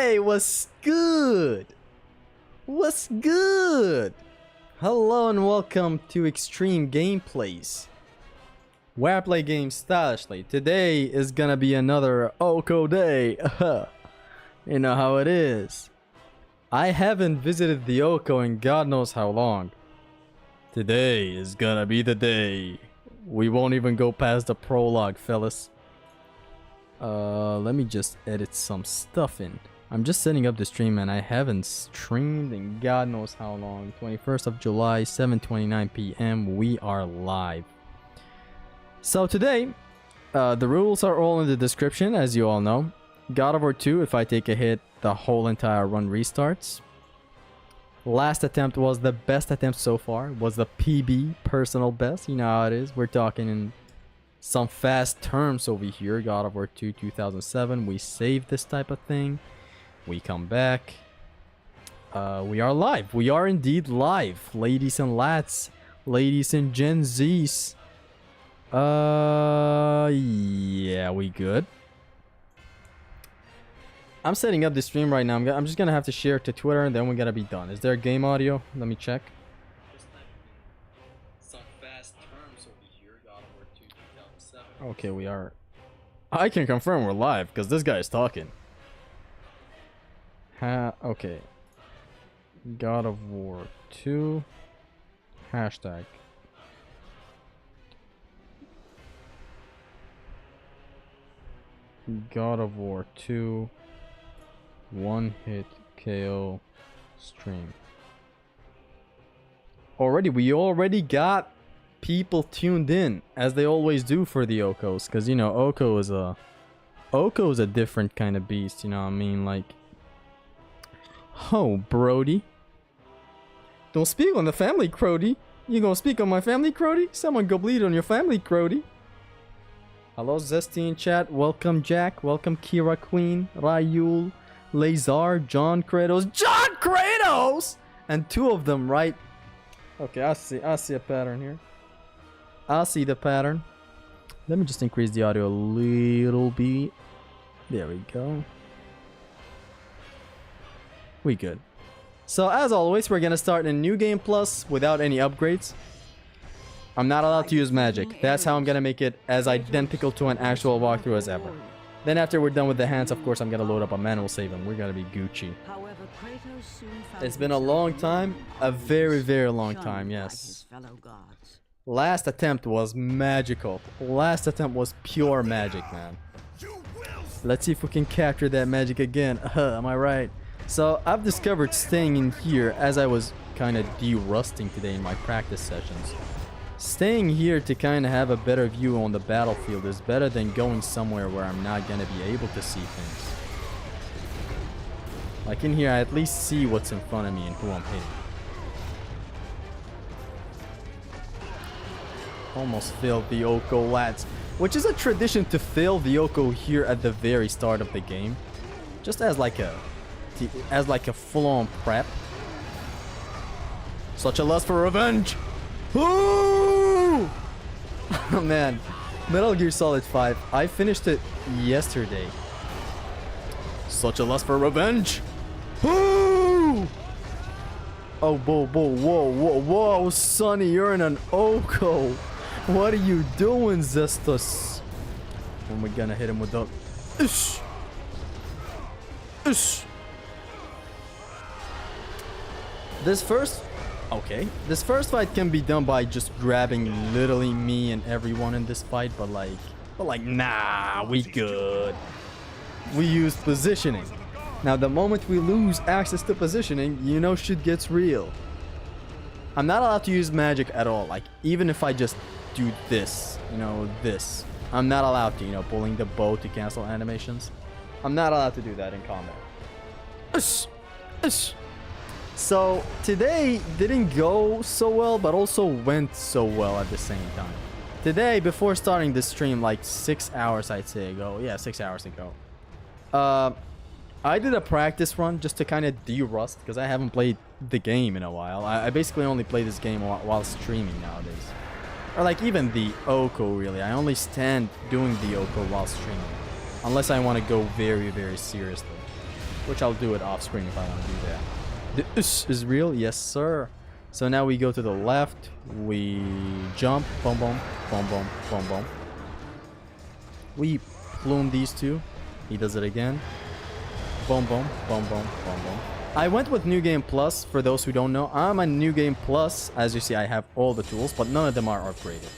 Hey, what's good? What's good? Hello and welcome to Extreme Gameplays, where I play games stylishly. Today is gonna be another Oko day. You know how it is. I haven't visited the Oko in God knows how long. Today is gonna be the day. We won't even go past the prologue, fellas. Let me just edit some stuff in. I'm just setting up the stream and I haven't streamed in God knows how long. 21st of July, 7:29 p.m. We are live. So today, the rules are all in the description, as you all know. God of War 2, if I take a hit, the whole entire run restarts. Last attempt was the best attempt so far. Was the PB, personal best. You know how it is. We're talking in some fast terms over here. God of War 2 2007. We saved this type of thing. We come back. We are live. We are indeed live, ladies and lads, ladies and Gen Zs. Yeah, we good. I'm setting up the stream right now. I'm just gonna have to share it to Twitter and then we're gonna be done. Is there game audio? Let me check. Some fast terms over here. God of War 2 2007. Okay, we are. I can confirm we're live because this guy is talking. Okay. God of War 2 hashtag. God of War 2 One Hit K.O stream. We already got people tuned in, as they always do for the Okos, because you know Oko is a different kind of beast, you know what I mean? Like, oh, Brody. Don't speak on the family, Crody. You gonna speak on my family, Crody? Someone go bleed on your family, Crody. Hello, Zesty in chat. Welcome, Jack. Welcome, Kira Queen, Rayul, Lazar, John Kratos. John Kratos! And two of them, right? Okay, I see a pattern here. I see the pattern. Let me just increase the audio a little bit. There we go. We good. So as always, we're gonna start in New Game Plus without any upgrades. I'm not allowed to use magic. That's how I'm gonna make it as identical to an actual walkthrough as ever. Then after we're done with the hands, of course, I'm gonna load up a manual save and we're gonna be Gucci. It's been a long time, a very, very long time, yes. Last attempt was magical. Last attempt was pure magic, man. Let's see if we can capture that magic again. Am I right? So I've discovered staying in here as I was kind of de-rusting today in my practice sessions. Staying here to kind of have a better view on the battlefield is better than going somewhere where I'm not going to be able to see things. Like in here, I at least see what's in front of me and who I'm hitting. Almost failed the Oko, lads. Which is a tradition to fail the Oko here at the very start of the game. Just as like a full-on prep. Such a lust for revenge. Ooh! Oh man, Metal Gear Solid 5. I finished it yesterday. Such a lust for revenge. Ooh! Oh, whoa, Sonny, you're in an Oko. What are you doing, Zestus? When we gonna hit him with the... Ish! Ish! This first fight can be done by just grabbing literally me and everyone in this fight, but like, nah, we good. We use positioning. Now, the moment we lose access to positioning, you know shit gets real. I'm not allowed to use magic at all. Like, even if I just do this, you know, this. I'm not allowed to, you know, pulling the bow to cancel animations. I'm not allowed to do that in combat. Ish! Ish! So today didn't go so well, but also went so well at the same time. Today, before starting this stream, like 6 hours I'd say ago, yeah, 6 hours ago, I did a practice run just to kind of de-rust because I haven't played the game in a while. I basically only play this game while streaming nowadays, or like even the Oko really. I only stand doing the Oko while streaming, unless I want to go very, very seriously. which I'll do it off screen if I want to do that. The is real, yes sir. So now we go to the left, we jump, boom boom, boom boom, boom boom. We plume these two. He does it again. Boom boom, boom boom, boom boom. I went with New Game Plus. For those who don't know, I'm a New Game Plus. As you see, I have all the tools, but none of them are upgraded.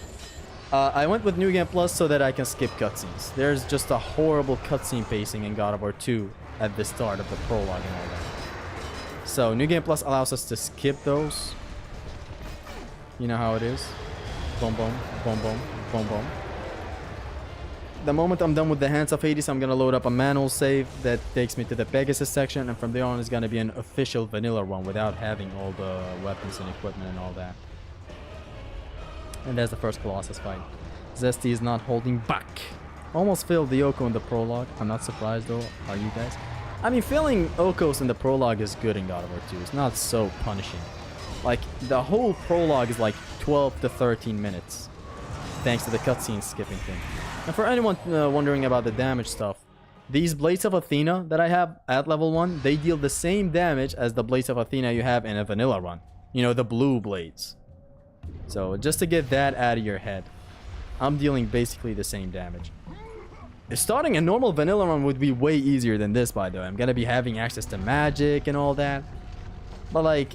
I went with New Game Plus so that I can skip cutscenes. There's just a horrible cutscene pacing in God of War 2 at the start of the prologue and all that. So New Game Plus allows us to skip those. You know how it is. Boom, boom, boom, boom, boom, boom. The moment I'm done with the Hands of Hades, I'm gonna load up a manual save that takes me to the Pegasus section, and from there on is gonna be an official vanilla one without having all the weapons and equipment and all that. And there's the first Colossus fight. Zesty is not holding back. Almost failed the Oko in the prologue. I'm not surprised though. Are you guys? I mean, failing Okos in the prologue is good in God of War 2. It's not so punishing. Like, the whole prologue is like 12 to 13 minutes. Thanks to the cutscene skipping thing. And for anyone wondering about the damage stuff, these Blades of Athena that I have at level 1, they deal the same damage as the Blades of Athena you have in a vanilla run. You know, the blue blades. So, just to get that out of your head, I'm dealing basically the same damage. Starting a normal vanilla run would be way easier than this, by the way. I'm gonna be having access to magic and all that. But, like,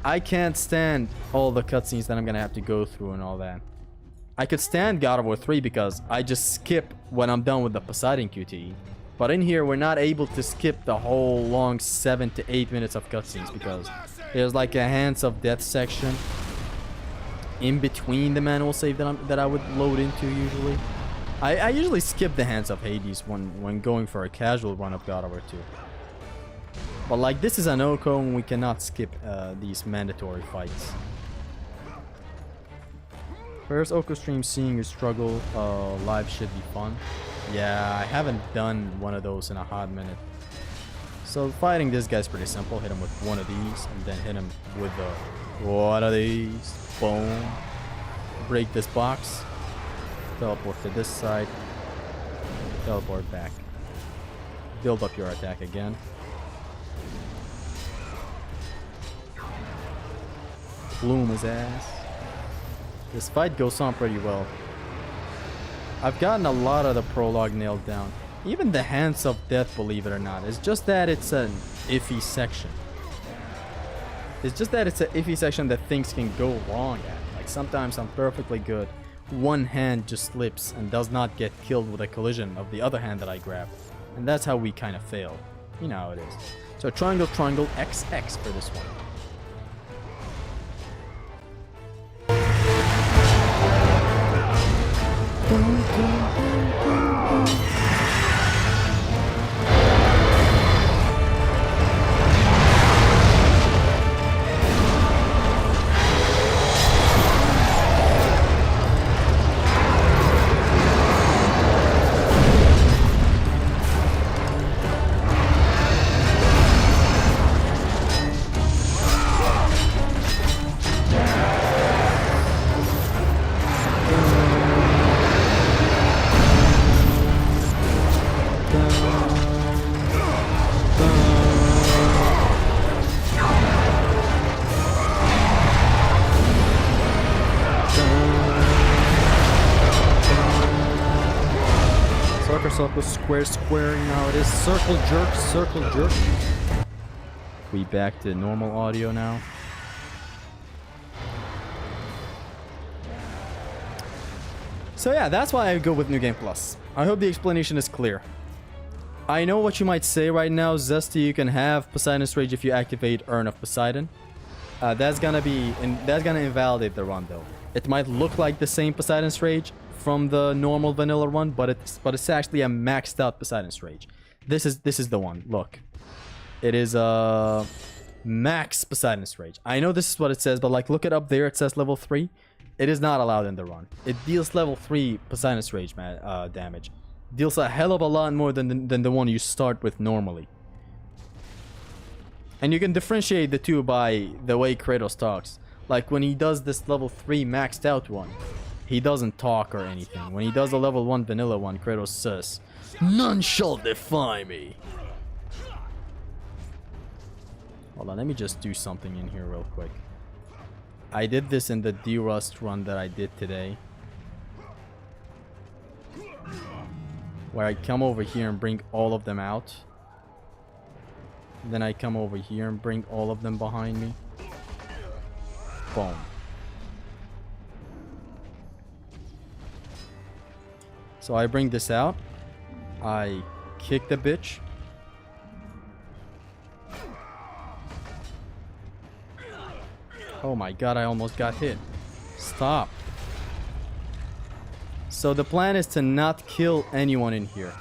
I can't stand all the cutscenes that I'm gonna have to go through and all that. I could stand God of War 3 because I just skip when I'm done with the Poseidon QTE. But in here, we're not able to skip the whole long 7 to 8 minutes of cutscenes because there's like a Hands of Death section in between the manual save that I would load into usually. I usually skip the Hands of Hades when going for a casual run of God of War 2. But like, this is an Oko and we cannot skip these mandatory fights. First Oko stream, seeing you struggle live should be fun. Yeah, I haven't done one of those in a hot minute. So fighting this guy's pretty simple. Hit him with one of these and then hit him with one of these. Boom. Break this box. Teleport to this side. Teleport back. Build up your attack again. Bloom his ass. This fight goes on pretty well. I've gotten a lot of the prologue nailed down. Even the Hands of Death, believe it or not. It's just that it's an iffy section. It's just that it's an iffy section that things can go wrong at. Like, sometimes I'm perfectly good. One hand just slips and does not get killed with a collision of the other hand that I grab. And that's how we kind of fail. You know how it is. So triangle, triangle, XX for this one. Circle, square, square, you know how it is. Circle jerk, circle jerk. We back to normal audio now. So yeah, that's why I go with New Game Plus. I hope the explanation is clear. I know what you might say right now, Zesty, you can have Poseidon's Rage if you activate Urn of Poseidon. That's gonna invalidate the run though. It might look like the same Poseidon's Rage from the normal vanilla one, but it's actually a maxed out Poseidon's Rage. This is the one. Look, it is a max Poseidon's Rage. I know this is what it says, but like, look it up there. It says level 3. It is not allowed in the run. It deals level 3 Poseidon's Rage damage. Deals a hell of a lot more than the one you start with normally. And you can differentiate the two by the way Kratos talks. Like when he does this level 3 maxed out one, he doesn't talk or anything. When he does a level 1 vanilla one, Kratos says, "None shall defy me." Hold on, let me just do something in here real quick. I did this in the D-Rust run that I did today, where I come over here and bring all of them out. Then I come over here and bring all of them behind me. Boom. So I bring this out. I kick the bitch. Oh my god, I almost got hit. Stop. So the plan is to not kill anyone in here.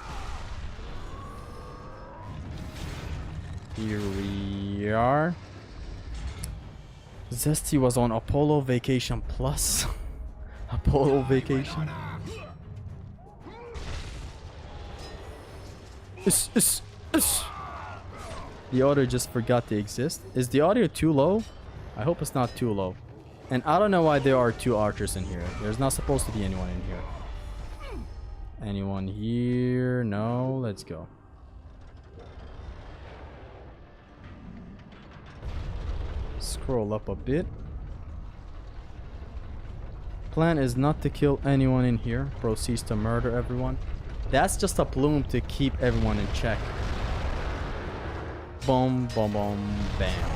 Here we are. Zesty was on Apollo Vacation Plus. Apollo Vacation. The audio just forgot to exist. Is the audio too low? I hope it's not too low. And I don't know why there are two archers in here. There's not supposed to be anyone in here. Anyone here? No. Let's go. Scroll up a bit. Plan is not to kill anyone in here. Proceeds to murder everyone. That's just a plume to keep everyone in check. Boom, boom, boom, bam.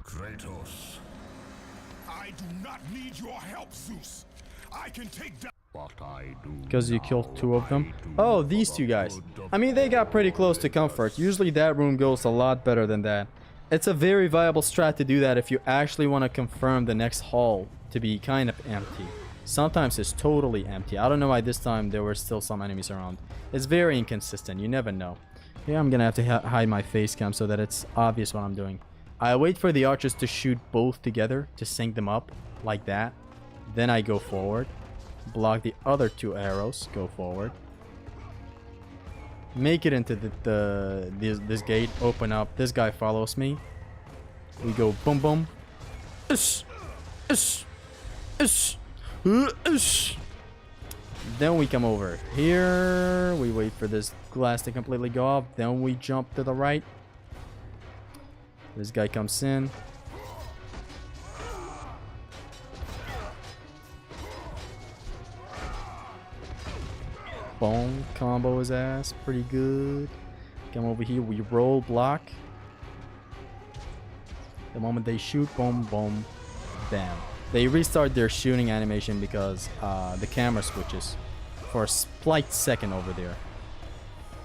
Kratos, I do not need your help, Zeus. I can take down. Because you killed two of them. Oh, these two guys. I mean, they got pretty close to comfort. Usually that room goes a lot better than that. It's a very viable strat to do that if you actually want to confirm the next hall to be kind of empty. Sometimes it's totally empty. I don't know why this time there were still some enemies around. It's very inconsistent. You never know. Here I'm gonna have to hide my face cam so that it's obvious what I'm doing. I wait for the archers to shoot both together to sync them up like that. Then I go forward. Block the other two arrows. Go forward. Make it into this gate. Open up. This guy follows me. We go boom boom. Then we come over here. We wait for this glass to completely go off. Then we jump to the right. This guy comes in. Boom, combo his ass, pretty good. Come over here, we roll block. The moment they shoot, boom, boom, bam. They restart their shooting animation because the camera switches for a slight second over there.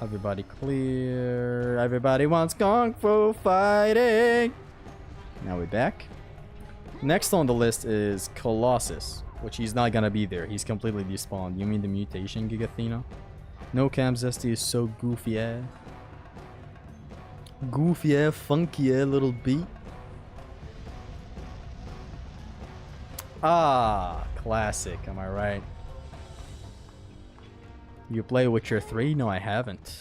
Everybody clear. Everybody wants Kung Fu fighting. Now we're back. Next on the list is Colossus, which he's not gonna be there. He's completely despawned. You mean the mutation, Gigathena? No Cam Zesty is so goofy, eh? Goofy, eh? Funky, eh? Little beat. Ah, classic. Am I right? You play Witcher 3? No, I haven't.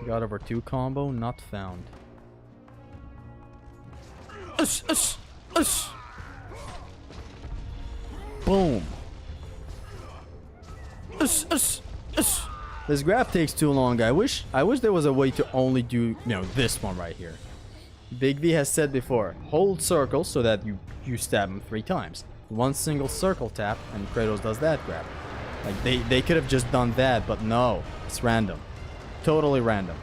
God over 2 combo, not found. Boom. This grab takes too long. I wish there was a way to only do, you know, this one right here. Big V has said before, hold circle so that you stab him 3 times. One single circle tap and Kratos does that grab. Like they could have just done that, but no, it's random. Totally random.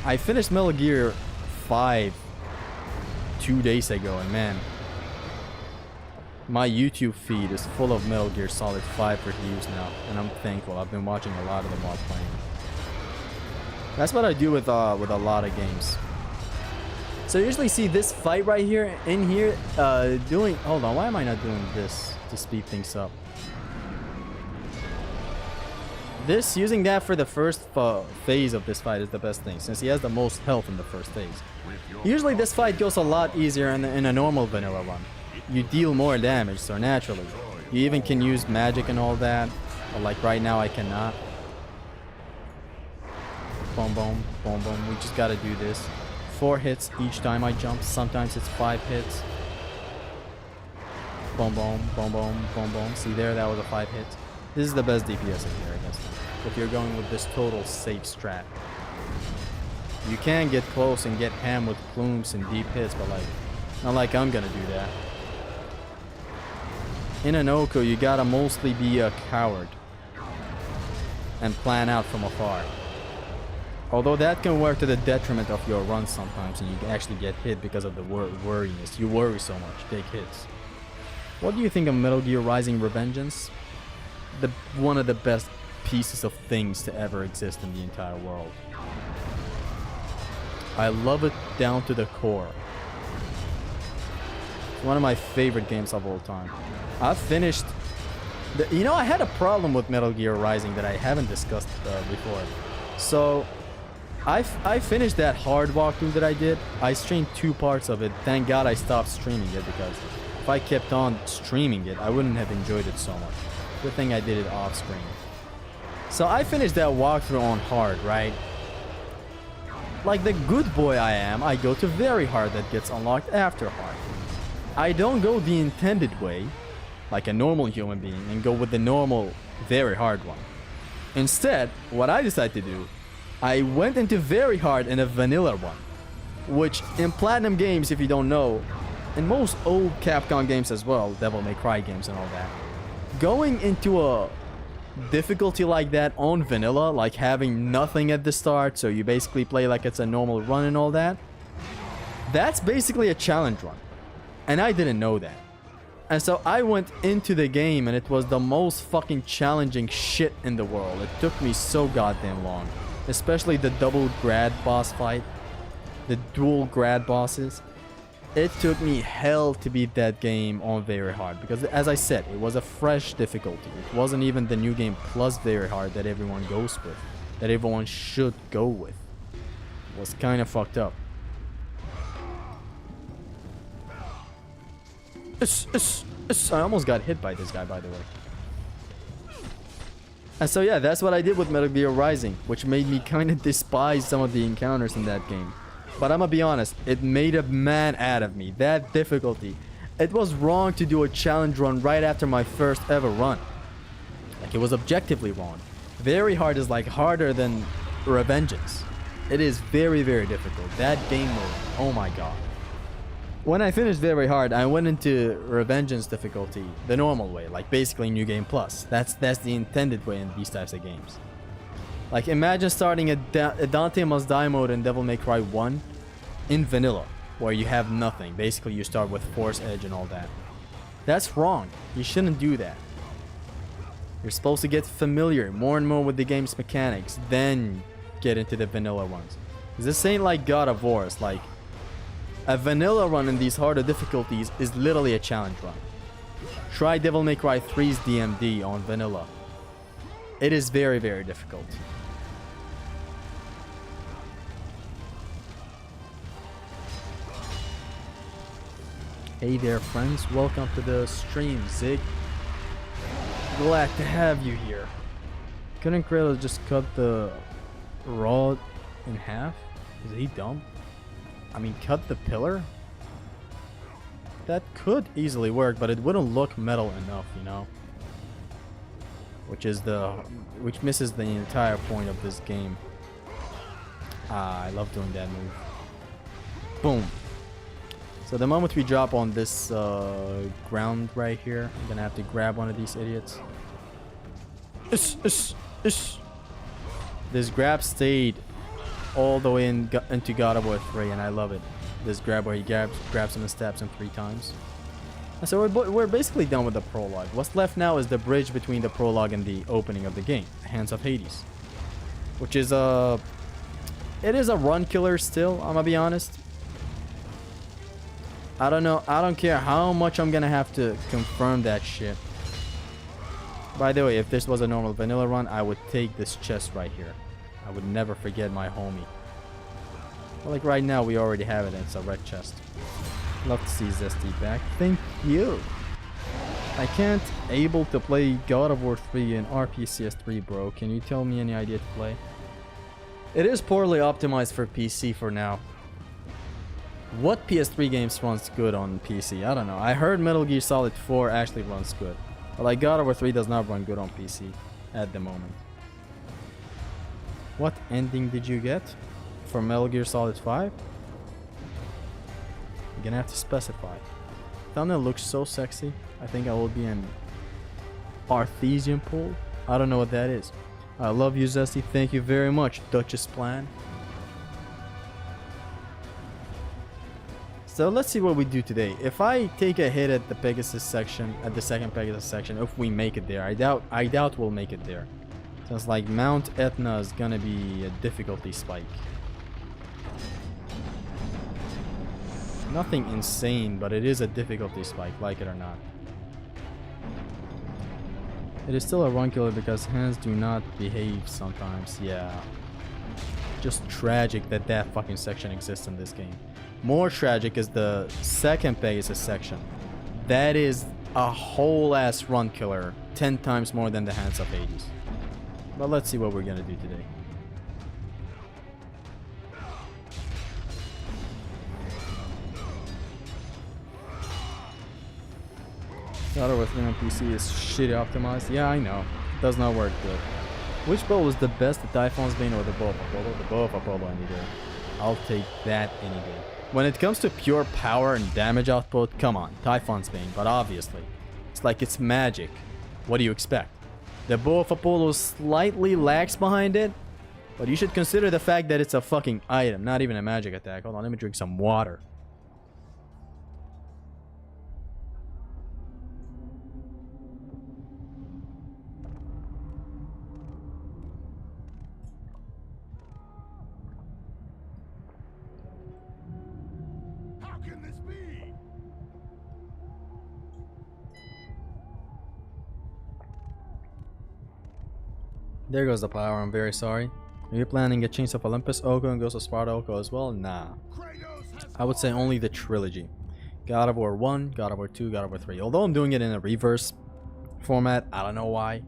I finished Metal Gear 5 2 days ago, and man, my YouTube feed is full of Metal Gear Solid 5 reviews now, and I'm thankful. I've been watching a lot of them while playing. That's what I do with a lot of games. So you usually see this fight right here, in here, doing... Hold on, why am I not doing this to speed things up? This, using that for the first phase of this fight is the best thing, since he has the most health in the first phase. Usually this fight goes a lot easier in a normal vanilla run. You deal more damage, so naturally. You even can use magic and all that, but like right now I cannot. Boom, boom, boom, boom. We just gotta do this. 4 hits each time I jump. Sometimes it's 5 hits. Boom, boom, boom, boom, boom, boom. See there, that was a 5 hit. This is the best DPS in here, I guess. If you're going with this total safe strat. You can get close and get ham with plumes and deep hits, but like, not like I'm gonna do that. In an Oko, you gotta mostly be a coward and plan out from afar. Although that can work to the detriment of your run sometimes, and you can actually get hit because of the worriness. You worry so much, take hits. What do you think of Metal Gear Rising Revengeance? One of the best pieces of things to ever exist in the entire world. I love it down to the core. It's one of my favorite games of all time. I've finished... You know, I had a problem with Metal Gear Rising that I haven't discussed before. So, I finished that hard walkthrough that I did. I streamed 2 parts of it. Thank God I stopped streaming it, because if I kept on streaming it, I wouldn't have enjoyed it so much. Good thing I did it off screen. So I finished that walkthrough on hard, right? Like the good boy I am, I go to very hard that gets unlocked after hard. I don't go the intended way, like a normal human being, and go with the normal, very hard one. Instead, what I decided to do, I went into very hard in a vanilla one. Which, in Platinum games, if you don't know, in most old Capcom games as well, Devil May Cry games and all that, going into a difficulty like that on vanilla, like having nothing at the start, so you basically play like it's a normal run and all that, that's basically a challenge run. And I didn't know that. And so I went into the game and it was the most fucking challenging shit in the world. It took me so goddamn long. Especially the double grad boss fight. The dual grad bosses. It took me hell to beat that game on very hard. Because as I said, it was a fresh difficulty. It wasn't even the new game plus very hard that everyone goes with. That everyone should go with. It was kind of fucked up. I almost got hit by this guy, by the way. And so yeah, that's what I did with Metal Gear Rising, which made me kind of despise some of the encounters in that game. But I'm gonna be honest, it made a man out of me. That difficulty. It was wrong to do a challenge run right after my first ever run. Like, it was objectively wrong. Very hard is like harder than Revengeance. It is very, very difficult. That game mode, oh my god. When I finished very hard, I went into Revengeance difficulty the normal way, like basically New Game Plus. That's the intended way in these types of games. Like, imagine starting a Dante Must Die mode in Devil May Cry 1 in vanilla, where you have nothing. Basically, you start with Force Edge and all that. That's wrong. You shouldn't do that. You're supposed to get familiar more and more with the game's mechanics, then get into the vanilla ones. This ain't like God of War. It's like a vanilla run in these harder difficulties is literally a challenge run. Try Devil May Cry 3's DMD on vanilla. It is very, very difficult. Hey there, friends. Welcome to the stream, Zig. Glad to have you here. Couldn't Kratos just cut the rod in half? Is he dumb? I mean, cut the pillar? That could easily work, but it wouldn't look metal enough, you know? Which misses the entire point of this game. I love doing that move. Boom. So the moment we drop on this ground right here, I'm gonna have to grab one of these idiots. This grab stayed all the way into God of War 3, and I love it. This grab where he grabs him and stabs him 3 times. And so we're basically done with the prologue. What's left now is the bridge between the prologue and the opening of the game, Hands of Hades. Which is it is a run killer still, I'm gonna be honest. I don't know, I don't care how much I'm gonna have to confirm that shit. By the way, if this was a normal vanilla run, I would take this chest right here. I would never forget my homie. But like right now, we already have it, and it's a red chest. Love to see Zesty back. Thank you. I can't able to play God of War 3 and RPCS 3, bro. Can you tell me any idea to play? It is poorly optimized for PC for now. What PS3 games runs good on PC? I don't know. I heard Metal Gear Solid 4 actually runs good. But like God of War 3 does not run good on PC at the moment. What ending did you get for Metal Gear Solid 5? You're gonna have to specify. Thumbnail looks so sexy. I think I will be an Artesian pool. I don't know what that is. I love you, Zesty. Thank you very much, Duchess Plan. So let's see what we do today. If I take a hit at the Pegasus section, at the second Pegasus section, if we make it there, I doubt we'll make it there. So it's like Mount Etna is gonna be a difficulty spike. Nothing insane, but it is a difficulty spike, like it or not. It is still a run killer because hands do not behave sometimes. Yeah. Just tragic that that fucking section exists in this game. More tragic is the second Pegasus section. That is a whole ass run killer. 10 times more than the Hands of Hades. But let's see what we're gonna do today. God of War 3 on PC is shitty optimized. Yeah, I know. It does not work good. Which build was the best, the Typhon's Bane or the Bow of Apollo? The Bow of Apollo any day. I'll take that any day. When it comes to pure power and damage output, come on, Typhon's Bane, but obviously. It's like it's magic. What do you expect? The Bow of Apollo slightly lags behind it, but you should consider the fact that it's a fucking item, not even a magic attack. Hold on, let me drink some water. There goes the power, I'm very sorry. Are you planning a Chains of Olympus Oko and Ghost of Sparta Oko as well? Nah. I would say only the trilogy. God of War 1, God of War 2, God of War 3. Although I'm doing it in a reverse format, I don't know why.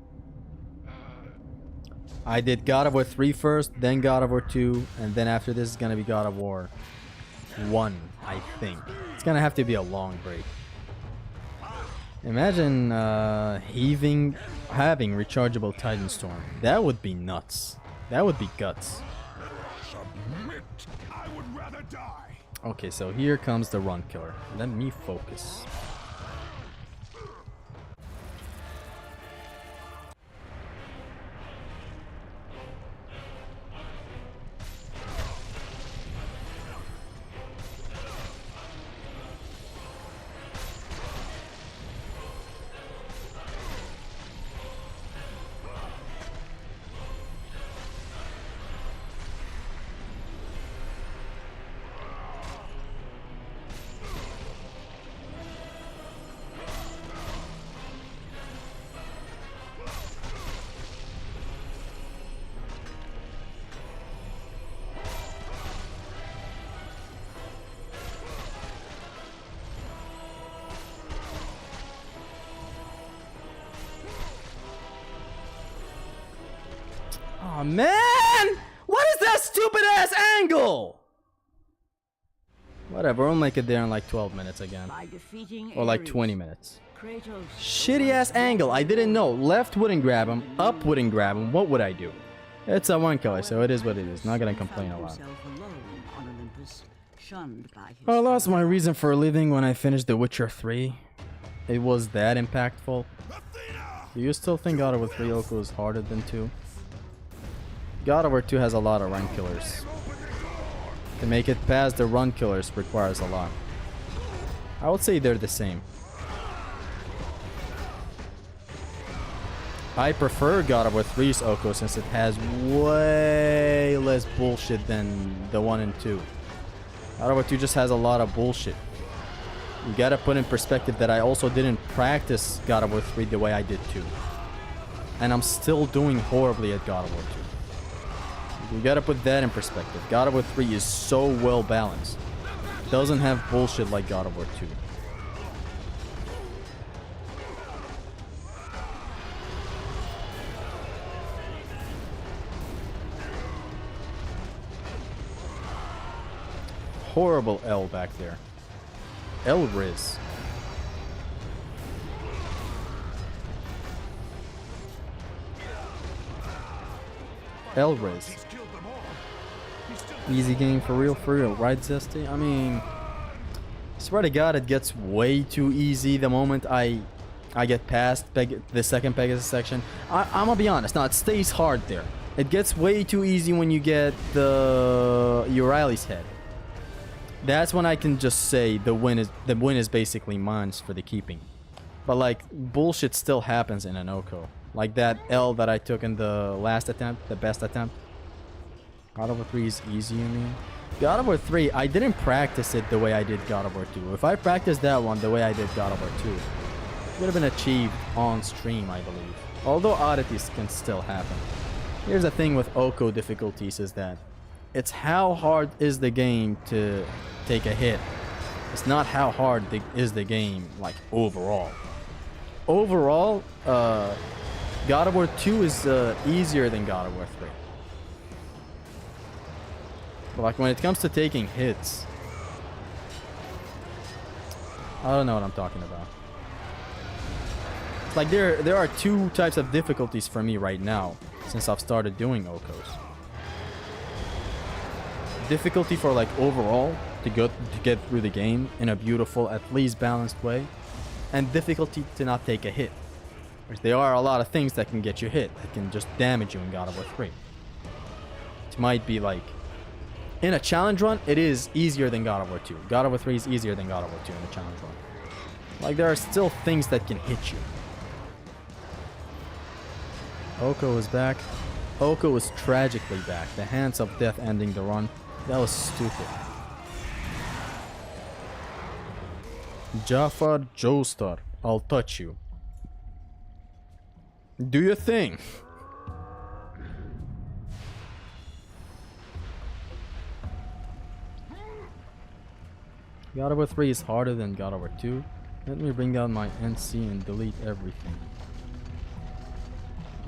I did God of War 3 first, then God of War 2, and then after this is gonna be God of War 1, I think. It's gonna have to be a long break. Imagine having rechargeable Titan Storm. That would be nuts. That would be guts. Submit. I would rather die. Okay, so here comes the run killer. Let me focus. Oh man! What is that stupid ass angle? Whatever, we'll make it there in like 12 minutes again. Or like 20 minutes. Shitty ass angle, I didn't know. Left wouldn't grab him, up wouldn't grab him. What would I do? It's a one killer, so it is what it is. Not gonna complain a lot. I lost my reason for living when I finished The Witcher 3. It was that impactful. Do you still think God of War 3 Oko is harder than 2? God of War 2 has a lot of run killers. To make it past the run killers requires a lot. I would say they're the same. I prefer God of War 3's Oko since it has way less bullshit than the 1 and 2. God of War 2 just has a lot of bullshit. You gotta put in perspective that I also didn't practice God of War 3 the way I did 2. And I'm still doing horribly at God of War 2. You gotta put that in perspective. God of War 3 is so well balanced. It doesn't have bullshit like God of War 2. horrible L back there. L Riz. L Riz. Easy game for real, right, Zesty? I mean, swear to God, it gets way too easy the moment I get past the second Pegasus section. I'm gonna be honest. Now it stays hard there. It gets way too easy when you get the Urieli's head. That's when I can just say the win is basically mine for the keeping. But like bullshit still happens in an Oko. Like that L that I took in the last attempt, the best attempt. God of War 3 is easy, I mean. God of War 3, I didn't practice it the way I did God of War 2. If I practiced that one the way I did God of War 2, it would have been achieved on stream, I believe. Although oddities can still happen. Here's the thing with Oko difficulties is that it's how hard is the game to take a hit. It's not how hard is the game, like, overall. Overall, God of War 2 is easier than God of War 3. But like when it comes to taking hits, I don't know what I'm talking about. It's like there are two types of difficulties for me right now since I've started doing Okos. Difficulty for like overall to get through the game in a beautiful, at least balanced way, and difficulty to not take a hit. Because there are a lot of things that can get you hit, that can just damage you in God of War 3. It might be like, in a challenge run, it is easier than God of War 2. God of War 3 is easier than God of War 2 in a challenge run. Like, there are still things that can hit you. Oko is back. Oko is tragically back. The hands of death ending the run. That was stupid. Jafar Joestar, I'll touch you. Do your thing. God of War 3 is harder than God of War 2. Let me bring down my NC and delete everything.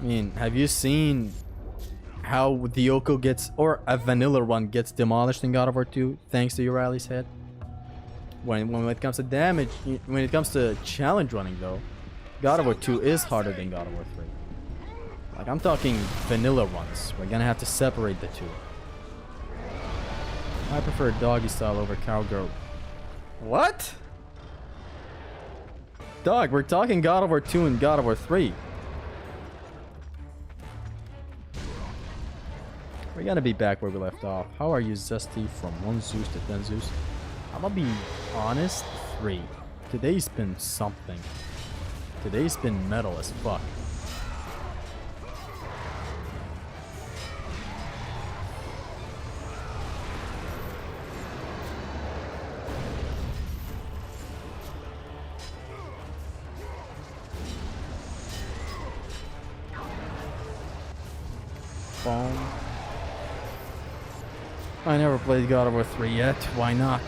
I mean, have you seen how the Oko gets, or a vanilla run gets demolished in God of War 2 thanks to Urieli's head? When it comes to damage, when it comes to challenge running though, God of War 2 is harder than God of War 3. Like, I'm talking vanilla runs. We're gonna have to separate the two. I prefer doggy style over cowgirl. What? Dog, we're talking God of War 2 and God of War 3. We're gonna be back where we left off. How are you, Zesty? From 1 Zeus to 10 Zeus. I'm gonna be honest, 3. Today's been something. Today's been metal as fuck. Phone. I never played God of War 3 yet. Why not?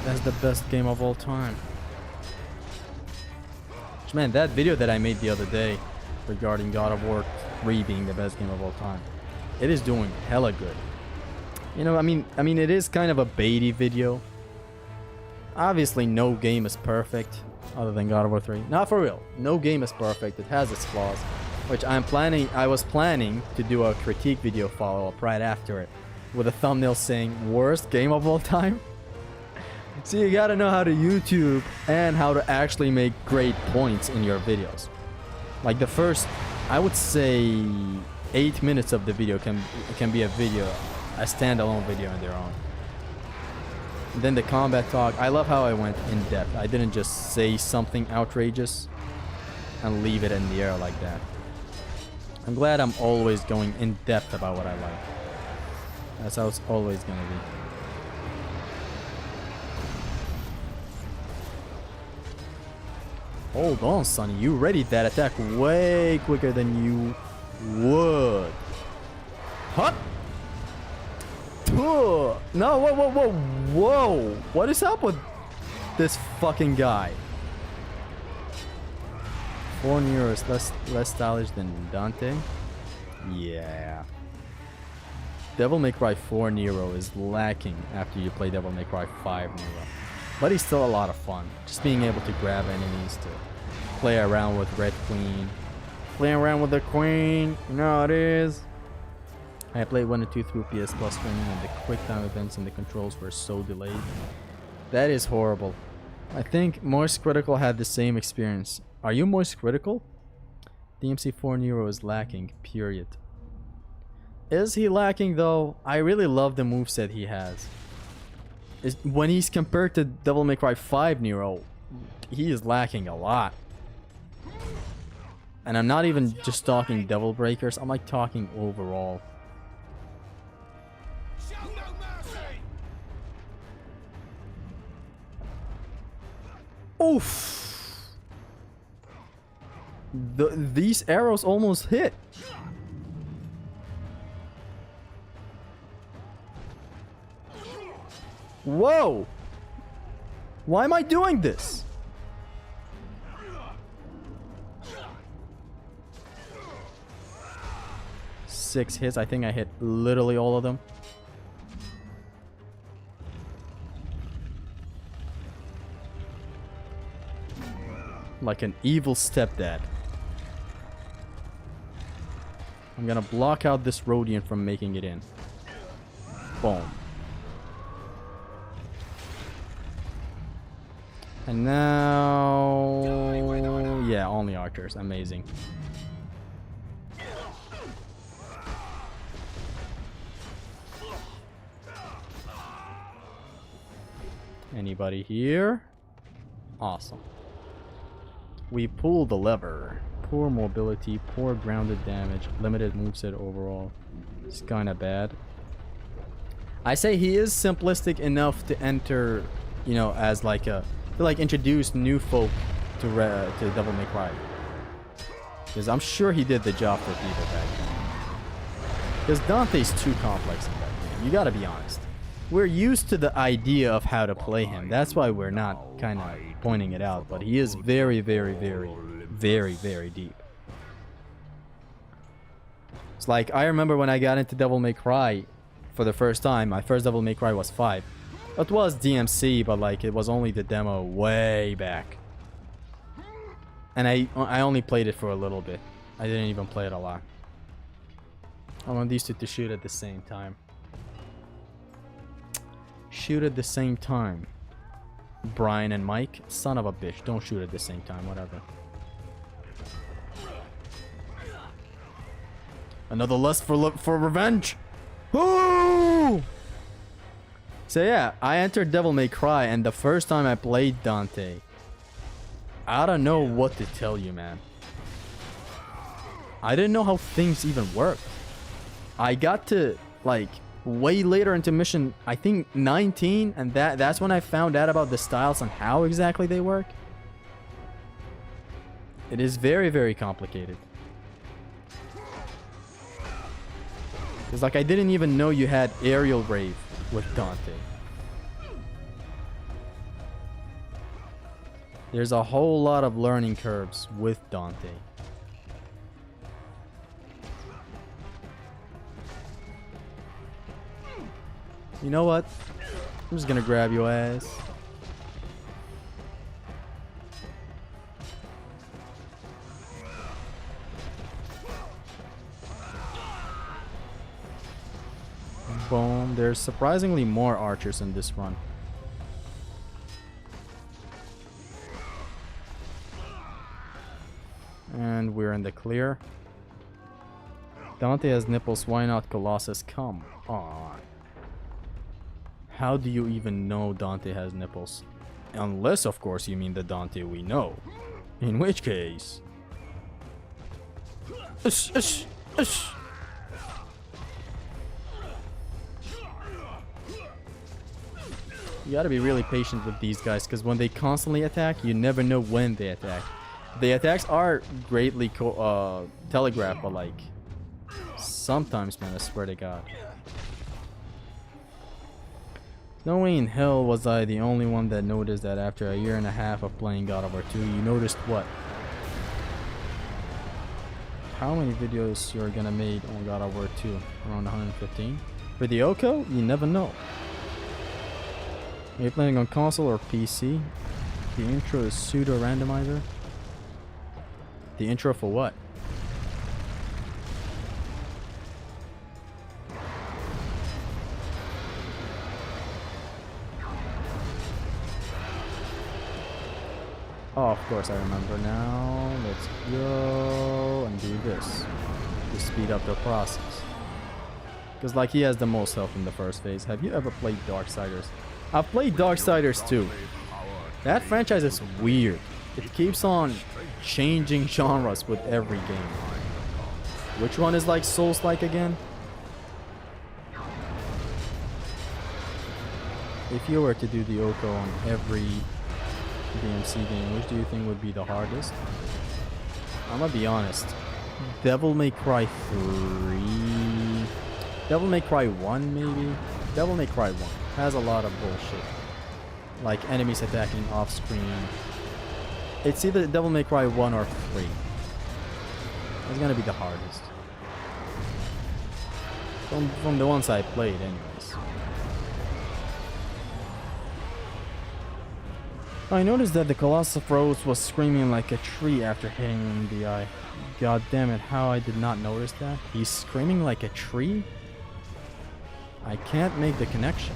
That's the best game of all time. Man, that video that I made the other day regarding God of War 3 being the best game of all time, it is doing hella good. You know, I mean, it is kind of a baity video. Obviously, no game is perfect other than God of War 3. Not for real. No game is perfect. It has its flaws, which I was planning to do a critique video follow-up right after it, with a thumbnail saying worst game of all time. So you gotta know how to YouTube and how to actually make great points in your videos. Like the first, I would say 8 minutes of the video can be a standalone video on their own. And then the combat talk, I love how I went in depth. I didn't just say something outrageous and leave it in the air like that. I'm glad I'm always going in depth about what I like. That's how it's always gonna be. Hold on, Sonny. You readied that attack way quicker than you would. Huh? No, whoa. What is up with this fucking guy? 4 euros less stylish than Dante? Yeah. Devil May Cry 4 Nero is lacking after you play Devil May Cry 5 Nero. But he's still a lot of fun. Just being able to grab enemies, to play around with Red Queen. Playing around with the Queen, you know how it is. I played 1 and 2 through PS Plus streaming, and the quick time events and the controls were so delayed. That is horrible. I think Moist Critical had the same experience. Are you Moist Critical? DMC4 Nero is lacking, period. Is he lacking though? I really love the moveset he has. When he's compared to Devil May Cry 5 Nero, he is lacking a lot. And I'm not even just talking Devil Breakers, I'm like talking overall. Oof! These arrows almost hit. Whoa! Why am I doing this? Six hits. I think I hit literally all of them. Like an evil stepdad. I'm gonna block out this Rhodian from making it in. Boom. And now... yeah, only archers. Amazing. Anybody here? Awesome. We pull the lever. Poor mobility, poor grounded damage, limited moveset overall. It's kinda bad. I say he is simplistic enough to enter, you know, as like a... to like introduce new folk to Devil May Cry. Because I'm sure he did the job for people back then. Because Dante's too complex in that game. You gotta be honest. We're used to the idea of how to play him. That's why we're not kind of pointing it out. But he is very, very, very, very, very deep. It's like, I remember when I got into Devil May Cry for the first time. My first Devil May Cry was 5. It was DMC, but like it was only the demo way back. And I only played it for a little bit. I didn't even play it a lot. I want these two to shoot at the same time. Shoot at the same time. Brian and Mike, son of a bitch, don't shoot at the same time, whatever. Another lust for revenge. Woo! So yeah, I entered Devil May Cry, and the first time I played Dante, I don't know what to tell you, man. I didn't know how things even worked. I got to like way later into mission, I think 19, and that's when I found out about the styles and how exactly they work. It is very, very complicated. Because like I didn't even know you had aerial rave with Dante. There's a whole lot of learning curves with Dante. You know what? I'm just gonna grab your ass. Boom. There's surprisingly more archers in this run. And we're in the clear. Dante has nipples, why not Colossus? Come on. How do you even know Dante has nipples? Unless, of course, you mean the Dante we know. In which case... Ush, ush, ush. You gotta be really patient with these guys, because when they constantly attack, you never know when they attack. The attacks are greatly telegraphed, but like... sometimes, man, I swear to God. No way in hell was I the only one that noticed that after a year and a half of playing God of War 2, you noticed what? How many videos you're gonna make on God of War 2? Around 115? For the Oko, you never know. Are you playing on console or PC? The intro is pseudo randomizer. The intro for what? Oh, of course I remember now. Let's go and do this to speed up the process. Because like he has the most health in the first phase. Have you ever played Darksiders? I've played Darksiders too. That franchise is weird. It keeps on changing genres with every game. Which one is like Souls-like again? If you were to do the Oko on every DMC game, which do you think would be the hardest? I'm gonna be honest. Devil May Cry 3... Devil May Cry 1 maybe? Devil May Cry 1 has a lot of bullshit. Like enemies attacking off screen. It's either Devil May Cry 1 or 3. It's gonna be the hardest. From the ones I played anyways. I noticed that the Colossus of Rhodes was screaming like a tree after hitting him in the eye. God damn it, how I did not notice that. He's screaming like a tree? I can't make the connection.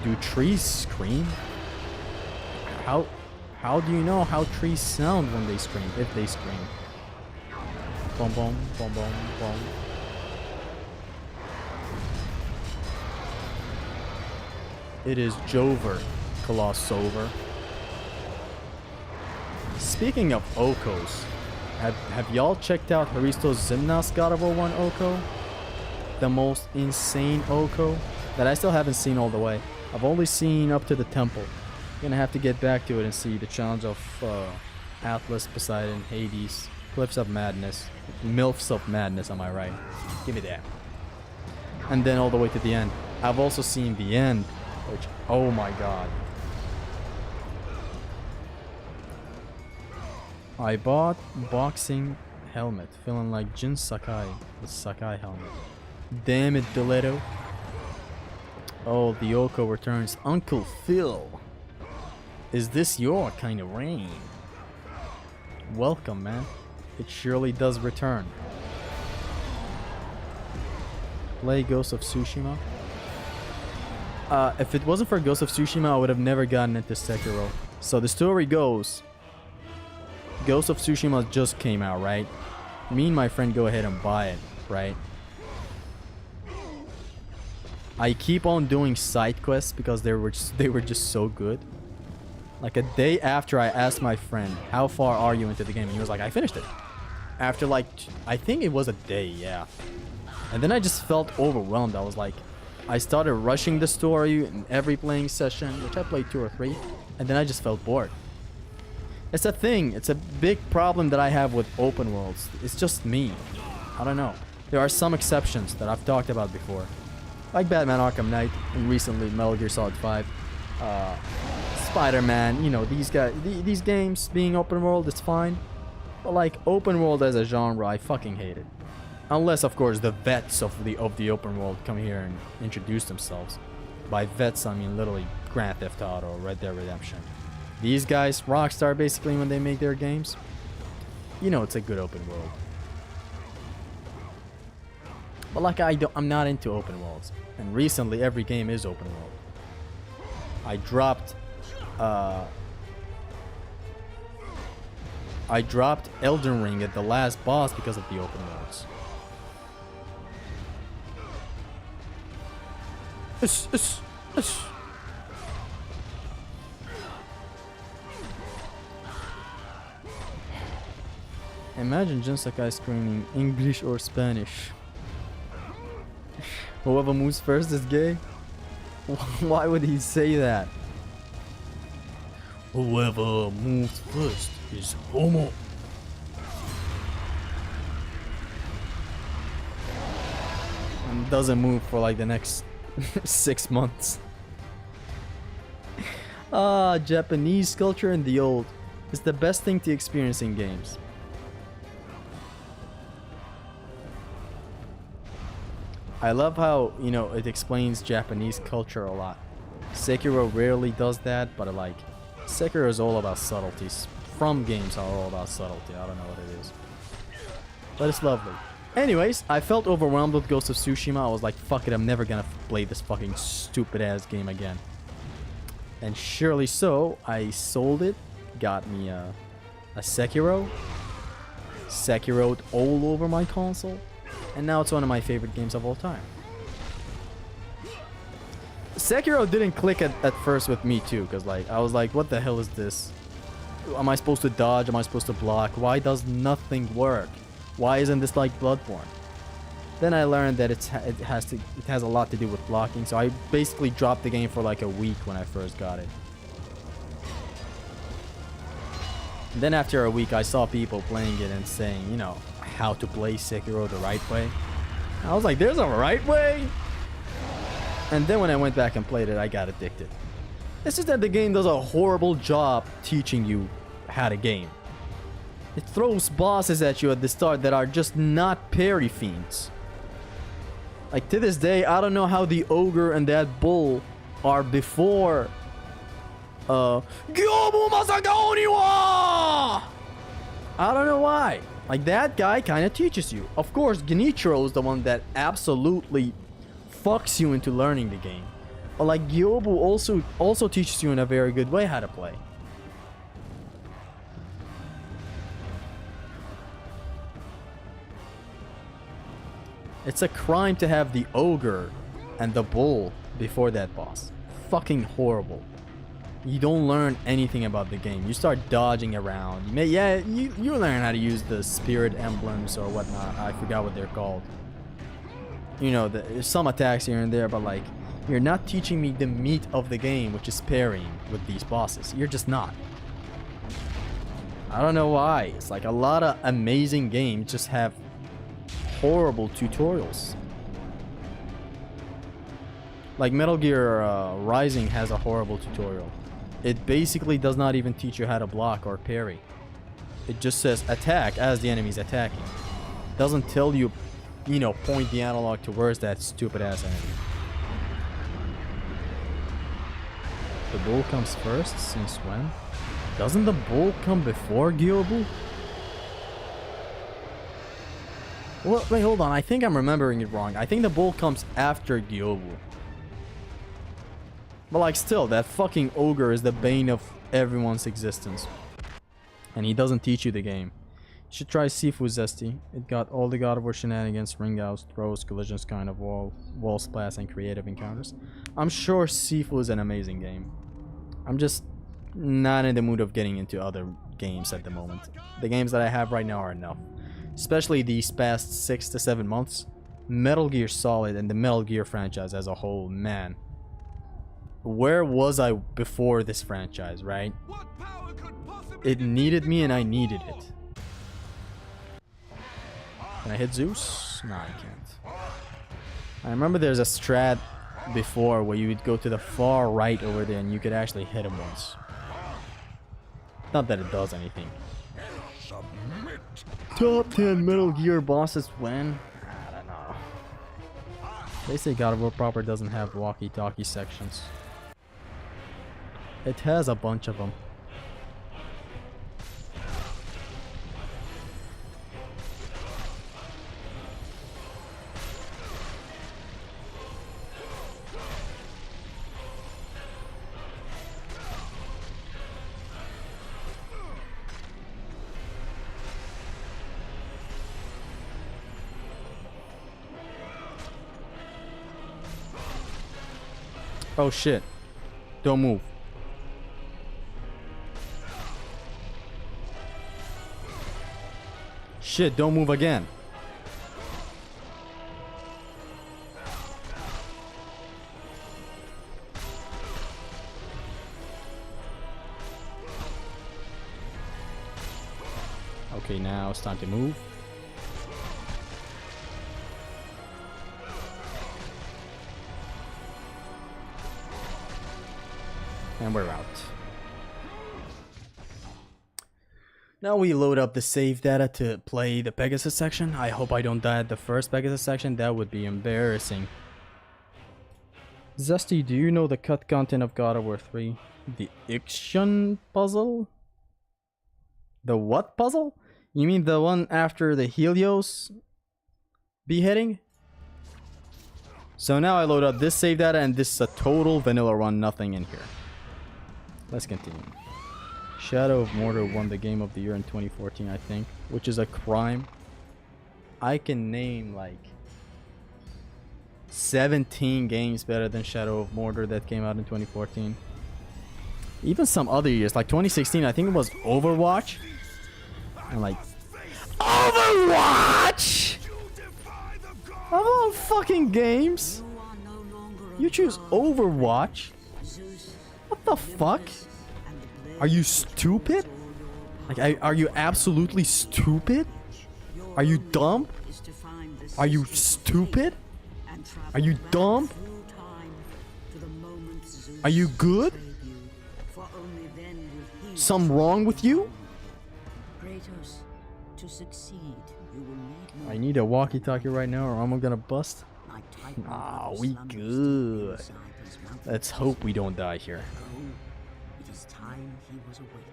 Do trees scream? How do you know how trees sound when they scream, if they scream? Boom boom, boom boom, boom. It is Jover, Colossover. Speaking of Okos, have y'all checked out Haristo's Zimnas God of War 1 Oko? The most insane Oko that I still haven't seen all the way. I've only seen up to the temple. Gonna have to get back to it and see the challenge of Atlas, Poseidon, Hades, Cliffs of Madness, Milfs of Madness, am I right? Give me that. And then all the way to the end. I've also seen the end, which, oh my god. I bought boxing helmet, feeling like Jin Sakai with Sakai helmet. Damn it, Doletto. Oh, the Oko returns. Uncle Phil. Is this your kind of rain? Welcome, man. It surely does return. Play Ghost of Tsushima. If it wasn't for Ghost of Tsushima, I would have never gotten into Sekiro. So the story goes, Ghost of Tsushima just came out, right? Me and my friend go ahead and buy it, right? I keep on doing side quests because they were just so good. Like a day after I asked my friend, how far are you into the game? And he was like, I finished it. After like, I think it was a day, yeah. And then I just felt overwhelmed. I was like, I started rushing the story in every playing session, which I played 2 or 3. And then I just felt bored. It's a thing. It's a big problem that I have with open worlds. It's just me. I don't know. There are some exceptions that I've talked about before. Like Batman Arkham Knight, and recently Metal Gear Solid 5. Spider-Man, you know, these games being open world is fine. But like open world as a genre, I fucking hate it. Unless of course the vets of the open world come here and introduce themselves. By vets I mean literally Grand Theft Auto or Red Dead Redemption. These guys, Rockstar basically, when they make their games, you know it's a good open world. But like I'm not into open worlds. And recently every game is open world. I dropped Elden Ring at the last boss because of the open worlds. Imagine Jin Sakai screaming English or Spanish. Whoever moves first is gay? Why would he say that? Whoever moves first is homo. And doesn't move for like the next 6 months. Japanese culture and the old is the best thing to experience in games. I love how, you know, it explains Japanese culture a lot. Sekiro rarely does that, but like, Sekiro is all about subtleties. From games are all about subtlety. I don't know what it is, but it's lovely. Anyways, I felt overwhelmed with Ghost of Tsushima. I was like, fuck it, I'm never gonna play this fucking stupid ass game again. And surely so, I sold it, got me a Sekiro. Sekiro'd all over my console, and now it's one of my favorite games of all time. Sekiro didn't click at first with me too, because like I was like, what the hell is this? Am I supposed to dodge? Am I supposed to block? Why does nothing work? Why isn't this like Bloodborne? Then I learned that it has a lot to do with blocking, so I basically dropped the game for like a week when I first got it. And then after a week, I saw people playing it and saying, you know, how to play Sekiro the right way. I was like, there's a right way? And then when I went back and played it, I got addicted. It's just that the game does a horrible job teaching you how to game. It throws bosses at you at the start that are just not parry fiends. Like, to this day, I don't know how the ogre and that bull are before Gyobu Masaka Oniwa! I don't know why. Like, that guy kind of teaches you. Of course, Genichiro is the one that absolutely fucks you into learning the game. But like, Gyobu also teaches you in a very good way how to play. It's a crime to have the ogre and the bull before that boss. Fucking horrible. You don't learn anything about the game. You start dodging around. You learn how to use the spirit emblems or whatnot. I forgot what they're called. You know, there's some attacks here and there, but like, you're not teaching me the meat of the game, which is parrying with these bosses. You're just not. I don't know why. It's like a lot of amazing games just have horrible tutorials. Like Metal Gear Rising has a horrible tutorial. It basically does not even teach you how to block or parry. It just says attack as the enemy's attacking. It doesn't tell you, you know, point the analog towards that stupid ass enemy. The bull comes first? Since when? Doesn't the bull come before Gyobu? Well, wait, hold on. I think I'm remembering it wrong. I think the bull comes after Gyobu. But like, still, that fucking ogre is the bane of everyone's existence. And he doesn't teach you the game. You should try Sifu Zesty. It got all the God of War shenanigans, ring outs, throws, collisions, kind of wall splats, and creative encounters. I'm sure Sifu is an amazing game. I'm just not in the mood of getting into other games at the moment. The games that I have right now are enough. Especially these past 6 to 7 months. Metal Gear Solid and the Metal Gear franchise as a whole, man. Where was I before this franchise, right? It needed me and I needed it. Can I hit Zeus? No, I can't. I remember there's a strat before where you would go to the far right over there and you could actually hit him once. Not that it does anything. Top 10 Metal Gear bosses when? I don't know. They say God of War proper doesn't have walkie-talkie sections. It has a bunch of them. Oh shit. Don't move. Shit, don't move again. Okay, now it's time to move. And we're out. Now we load up the save data to play the Pegasus section. I hope I don't die at the first Pegasus section. That would be embarrassing. Zesty, do you know the cut content of God of War 3? The Ixion puzzle? The what puzzle? You mean the one after the Helios beheading? So now I load up this save data and this is a total vanilla run, nothing in here. Let's continue. Shadow of Mordor won the game of the year in 2014, I think, which is a crime. I can name like 17 games better than Shadow of Mordor that came out in 2014. Even some other years, like 2016, I think it was Overwatch. And like, Overwatch! Of all fucking games, you choose Overwatch? What the fuck? Are you stupid? Like, are you absolutely stupid? Are you dumb? Are you stupid? Are you dumb? Are you good? Something wrong with you? I need a walkie-talkie right now or I'm gonna bust. Ah, we good. Let's hope we don't die here. It is time he was awakened.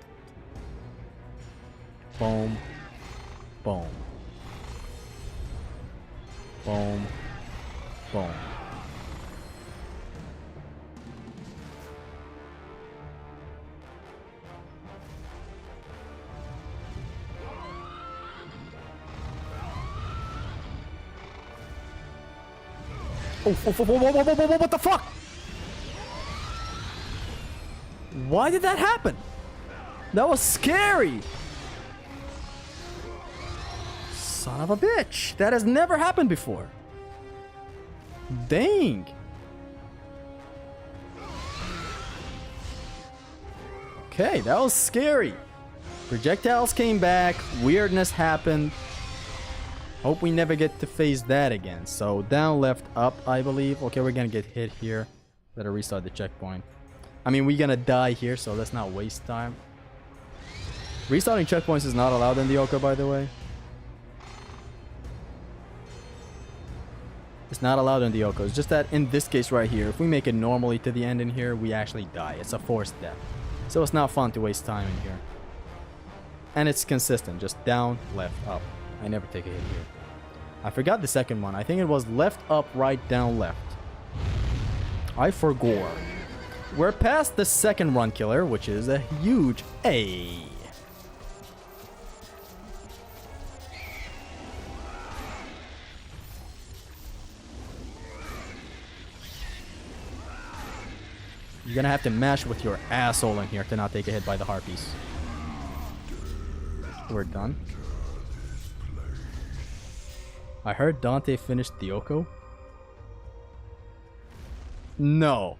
Boom. Boom. Boom. Boom. Oh, what the fuck? Why did that happen? That was scary. Son of a bitch. That has never happened before. Dang. Okay, that was scary. Projectiles came back. Weirdness happened. Hope we never get to face that again. So down, left, up, I believe. Okay, we're gonna get hit here. Better restart the checkpoint. I mean, we're gonna die here, so let's not waste time. Restarting checkpoints is not allowed in the Oko, by the way. It's not allowed in the Oko. It's just that in this case right here, if we make it normally to the end in here, we actually die. It's a forced death. So it's not fun to waste time in here. And it's consistent. Just down, left, up. I never take a hit here. I forgot the second one. I think it was left, up, right, down, left. I forgot. We're past the second run killer, which is a huge A. You're gonna have to mash with your asshole in here to not take a hit by the harpies. We're done. I heard Dante finished the Oko. No.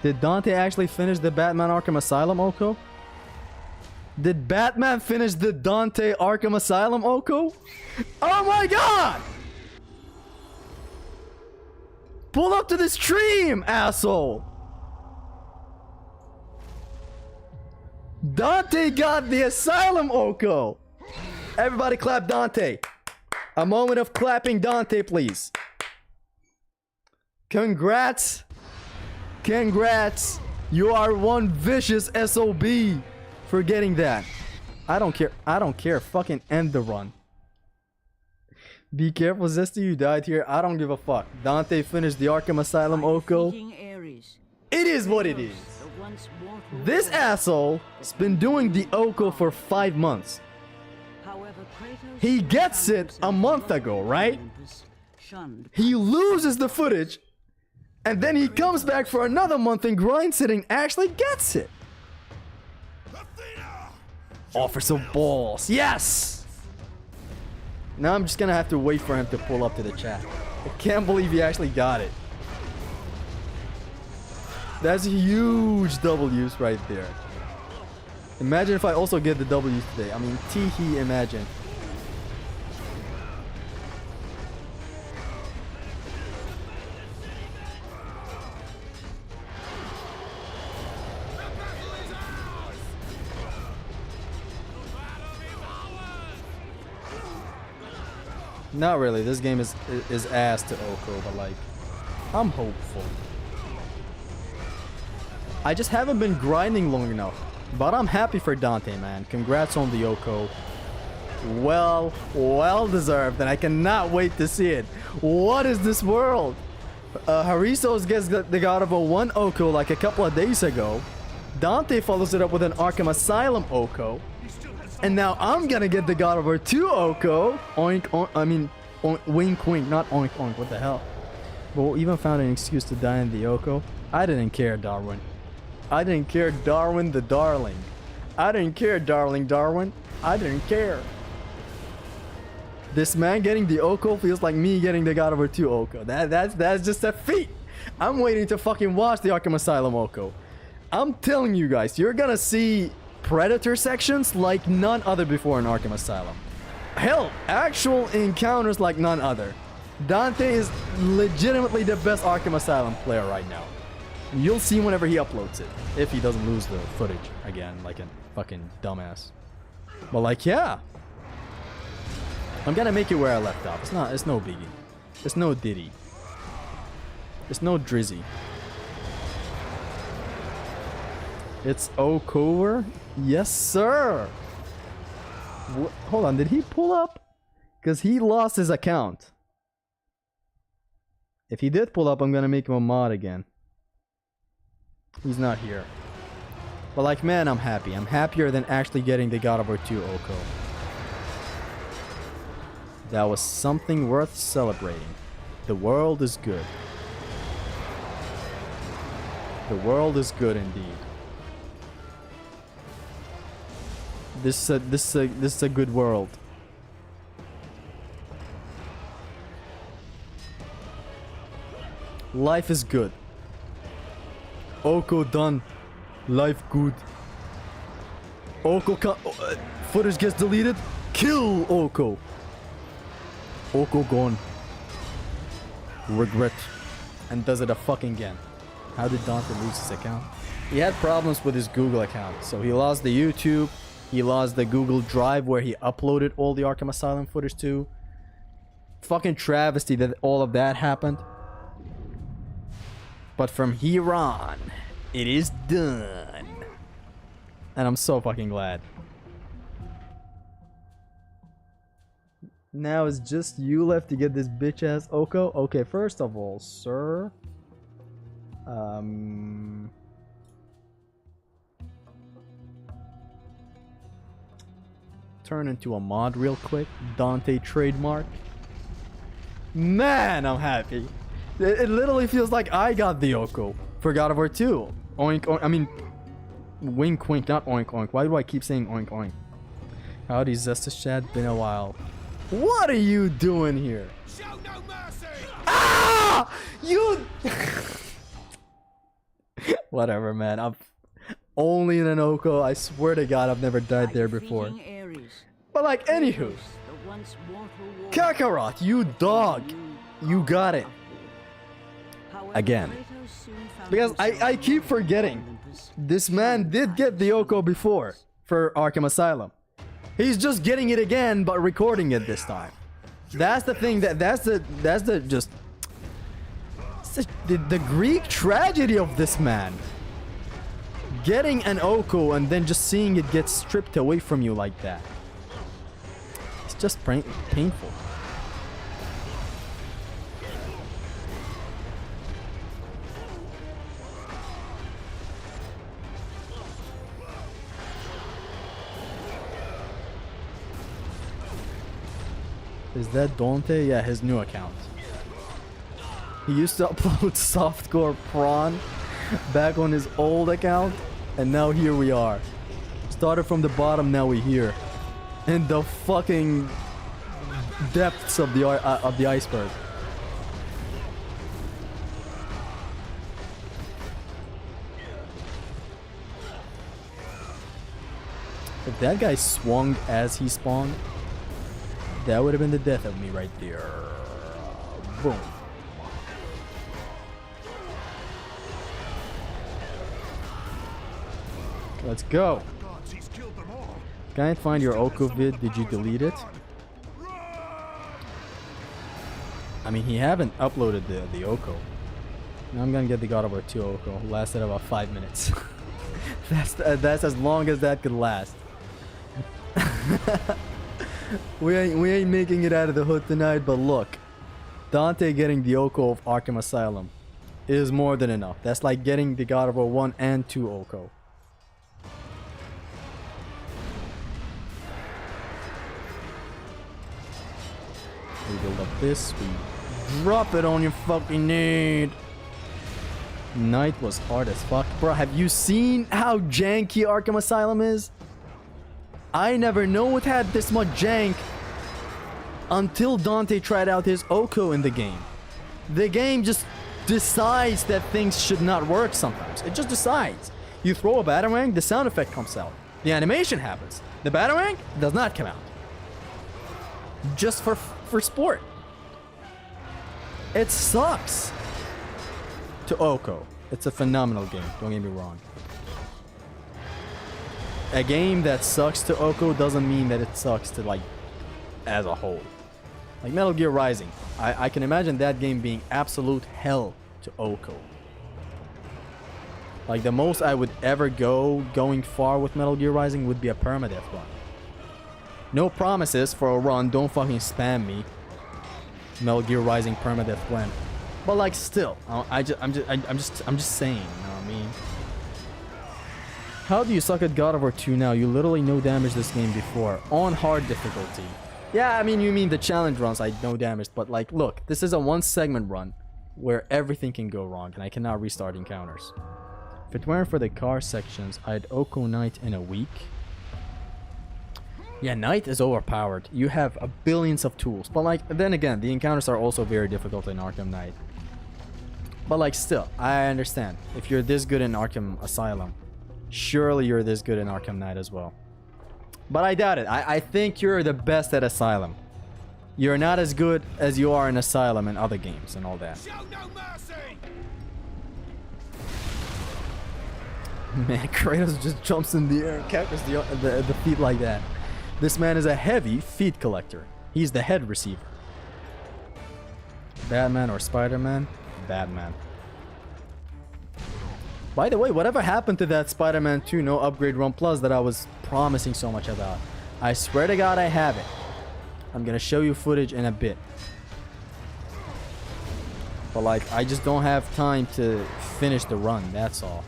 Did Dante actually finish the Batman Arkham Asylum Oko? Did Batman finish the Dante Arkham Asylum Oko? Oh my god! Pull up to the stream, asshole! Dante got the Asylum Oko! Everybody clap Dante. A moment of clapping Dante, please. Congrats. Congrats. You are one vicious SOB for getting that. I don't care. I don't care. Fucking end the run. Be careful, Zesty. You died here. I don't give a fuck. Dante finished the Arkham Asylum Oko. It is what it is. This asshole has been doing the Oko for 5 months. He gets it a month ago, right? He loses the footage, and then he comes back for another month and grinds it and actually gets it. Offer some balls. Yes! Now I'm just gonna have to wait for him to pull up to the chat. I can't believe he actually got it. That's huge W's right there. Imagine if I also get the W's today. I mean, tee-hee, imagine. Not really. This game is ass to Oko, but like, I'm hopeful. I just haven't been grinding long enough. But I'm happy for Dante, man. Congrats on the Oko. Well deserved, and I cannot wait to see it. What is this world? Harisos gets the God of War 1 Oko like a couple of days ago. Dante follows it up with an Arkham Asylum Oko. And now I'm gonna get the God of War 2 Oko. Oink, oink, I mean, oink, wink, wink, not oink, oink. What the hell? But we even found an excuse to die in the Oko. I didn't care, Darwin. I didn't care, Darwin the darling. I didn't care, darling Darwin. I didn't care. This man getting the Oko feels like me getting the God of War 2 Oko. That's just a feat. I'm waiting to fucking watch the Arkham Asylum Oko. I'm telling you guys, you're gonna see Predator sections like none other before in Arkham Asylum. Hell, actual encounters like none other. Dante is legitimately the best Arkham Asylum player right now. You'll see whenever he uploads it. If he doesn't lose the footage again, like a fucking dumbass. But like, yeah. I'm gonna make it where I left off. It's no biggie. It's no Diddy. It's no Drizzy. It's Okover? Yes, sir! Hold on, did he pull up? Because he lost his account. If he did pull up, I'm gonna make him a mod again. He's not here. But like, man, I'm happy. I'm happier than actually getting the God of War 2 Oko. That was something worth celebrating. The world is good. The world is good indeed. This is a good world. Life is good. Oko done. Life good. Oko footage gets deleted. Kill Oko. Oko gone. Regret. And does it a fucking again. How did Dante lose his account? He had problems with his Google account. So he lost the YouTube. He lost the Google Drive where he uploaded all the Arkham Asylum footage to. Fucking travesty that all of that happened. But from here on, it is done. And I'm so fucking glad. Now it's just you left to get this bitch ass Oko. Okay, first of all, sir. Turn into a mod real quick. Dante trademark. Man, I'm happy. It literally feels like I got the Oko for God of War 2. Oink, oink. I mean, wink, wink, not oink, oink. Why do I keep saying oink, oink? Howdy, Zestus Chad. Been a while. What are you doing here? Show no mercy! Ah! You. Whatever, man. I'm only in an Oko. I swear to God, I've never died there before. But like, anywho, Kakarot, you dog, you got it. Again. Because I keep forgetting. This man did get the Oko before for Arkham Asylum. He's just getting it again, but recording it this time. That's the thing. That's the Greek tragedy of this man. Getting an Oko and then just seeing it get stripped away from you like that. It's just painful. Is that Dante? Yeah, his new account. He used to upload softcore prawn back on his old account, and now here we are. Started from the bottom, now we're here. In the fucking depths of the iceberg. If that guy swung as he spawned, that would have been the death of me right there. Boom. Let's go. Can't find your Oko vid. Did you delete it? I mean, he haven't uploaded the Oko. Now I'm gonna get the God of War 2 Oko. Lasted about 5 minutes. That's as long as that could last. we ain't making it out of the hood tonight, but look. Dante getting the Oko of Arkham Asylum is more than enough. That's like getting the God of War 1 and 2 Oko. We build up this, we drop it on your fucking need. Night was hard as fuck. Bro, have you seen how janky Arkham Asylum is? I never know it had this much jank until Dante tried out his Oko in the game. The game just decides that things should not work sometimes. It just decides. You throw a batarang, the sound effect comes out. The animation happens. The batarang does not come out. Just for sport. It sucks. To Oko. It's a phenomenal game, don't get me wrong. A game that sucks to Oko doesn't mean that it sucks to, like, as a whole. Like Metal Gear Rising. I can imagine that game being absolute hell to Oko. Like, the most I would ever going far with Metal Gear Rising would be a permadeath run. No promises for a run, don't fucking spam me. Metal Gear Rising permadeath win. But like still, I'm just saying, you know what I mean? How do you suck at God of War 2 now? You literally no damage this game before. On hard difficulty. Yeah, I mean, you mean the challenge runs I no damage, but like, look, this is a one segment run where everything can go wrong and I cannot restart encounters. If it weren't for the car sections, I'd Oko Knight in a week. Yeah, Knight is overpowered. You have billions of tools. But like, then again, the encounters are also very difficult in Arkham Knight. But like, still, I understand. If you're this good in Arkham Asylum, surely you're this good in Arkham Knight as well. But I doubt it. I think you're the best at Asylum. You're not as good as you are in Asylum and other games and all that. Show no mercy! Man, Kratos just jumps in the air and captures the feet like that. This man is a heavy feet collector. He's the head receiver. Batman or Spider-Man? Batman. By the way, whatever happened to that Spider-Man 2 No Upgrade Run Plus that I was promising so much about? I swear to God I have it. I'm gonna show you footage in a bit. But like, I just don't have time to finish the run, that's all.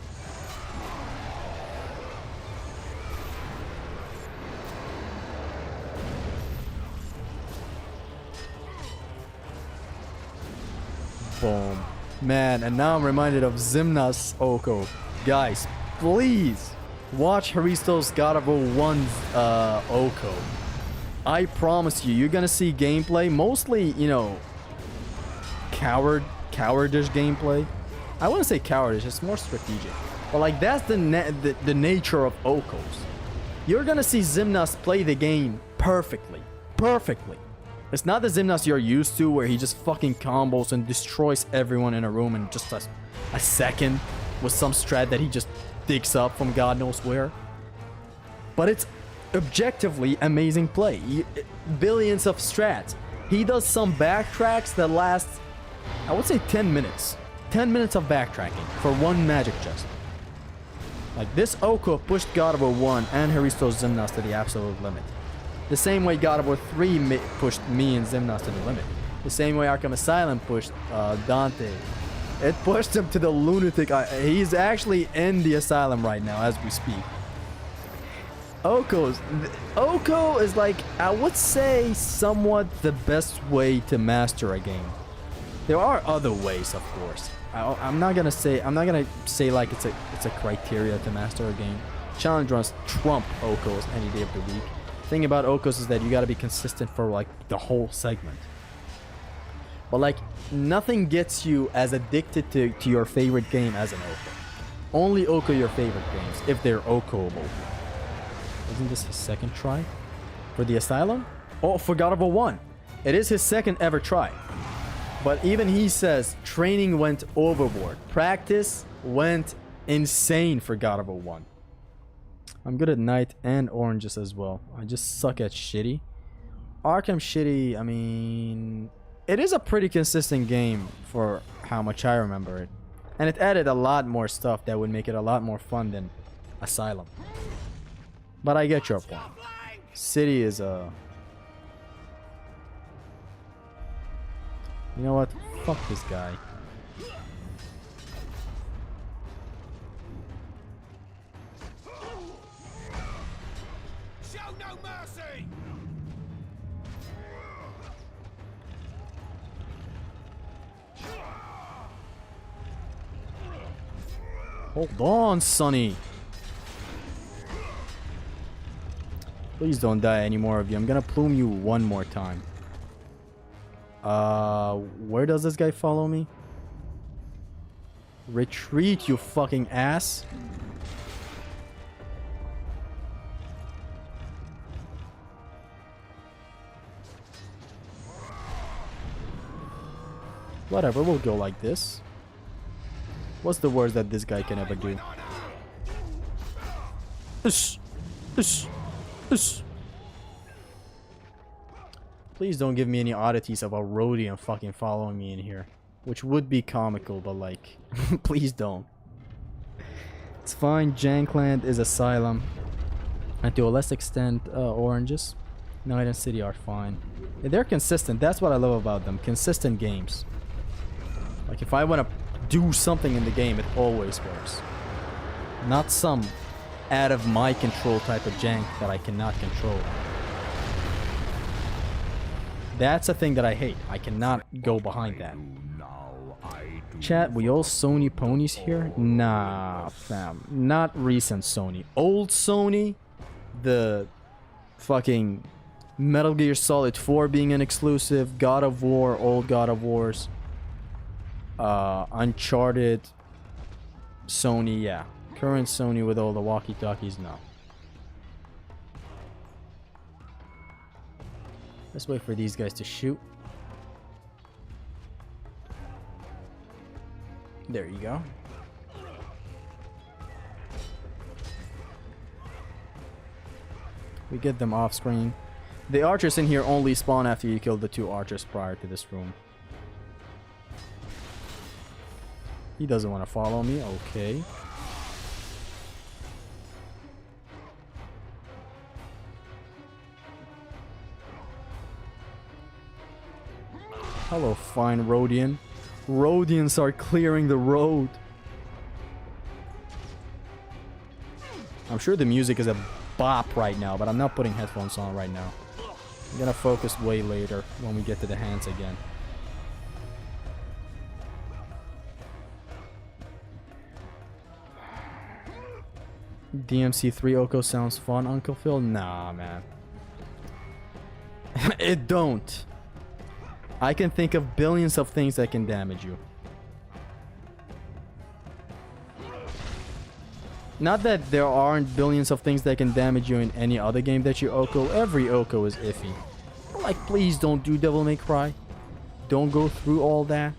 Boom. Man, and now I'm reminded of Zimna's Oko. Guys, please watch Haristo's God of War 1's Oko. I promise you, you're gonna see gameplay, mostly, you know, cowardish gameplay. I wouldn't say cowardish, it's more strategic. But like, that's the nature of Okos. You're gonna see Zimnas play the game perfectly. Perfectly. It's not the Zimnas you're used to where he just fucking combos and destroys everyone in a room in just a second with some strat that he just digs up from God knows where. But it's objectively amazing play. Billions of strats. He does some backtracks that last, I would say 10 minutes. 10 minutes of backtracking for one magic chest. Like, this Oko pushed God of War 1 and Haristo's Zimnas to the absolute limit. The same way God of War 3 pushed me and Zimnas to the limit. The same way Arkham Asylum pushed Dante. It pushed him to the lunatic. He's actually in the asylum right now as we speak. Oko is like, I would say, somewhat the best way to master a game. There are other ways, of course. I'm not gonna say like it's a criteria to master a game. Challenge runs trump Okos any day of the week. Thing about Okos is that you gotta be consistent for like the whole segment. But like, nothing gets you as addicted to your favorite game as an Oko. Only Oko your favorite games if they're Oko-able. Isn't this his second try? For the Asylum? Oh, for God of War 1. It is his second ever try. But even he says training went overboard. Practice went insane for God of War 1. I'm good at Knight and Oranges as well. I just suck at Shitty. Arkham Shitty, I mean, it is a pretty consistent game for how much I remember it. And it added a lot more stuff that would make it a lot more fun than Asylum. But I get your point. City is a... You know what? Fuck this guy. Show no mercy. Hold on, Sonny. Please don't die, any more of you. I'm gonna plume you one more time. Where does this guy follow me? Retreat, you fucking ass. Whatever, we'll go like this. What's the worst that this guy can ever do? Please don't give me any oddities of a Rodian fucking following me in here. Which would be comical, but like, please don't. It's fine, Jankland is Asylum. And to a less extent, Oranges. Night and City are fine. They're consistent, that's what I love about them. Consistent games. Like, if I want to do something in the game, it always works. Not some out of my control type of jank that I cannot control. That's a thing that I hate. I cannot go behind that. Chat, we all Sony ponies here? Nah, fam. Not recent Sony. Old Sony? The fucking Metal Gear Solid 4 being an exclusive, God of War, old God of Wars, Uncharted, Sony, yeah. Current Sony with all the walkie-talkies, no. Let's wait for these guys to shoot. There you go. We get them off screen. The archers in here only spawn after you kill the 2 archers prior to this room. He doesn't want to follow me, okay. Hello, fine Rodian. Rodians are clearing the road. I'm sure the music is a bop right now, but I'm not putting headphones on right now. I'm gonna focus way later when we get to the hands again. DMC3 Oko sounds fun, Uncle Phil? Nah, man. It don't. I can think of billions of things that can damage you. Not that there aren't billions of things that can damage you in any other game that you Oko. Every Oko is iffy. Like, please don't do Devil May Cry. Don't go through all that.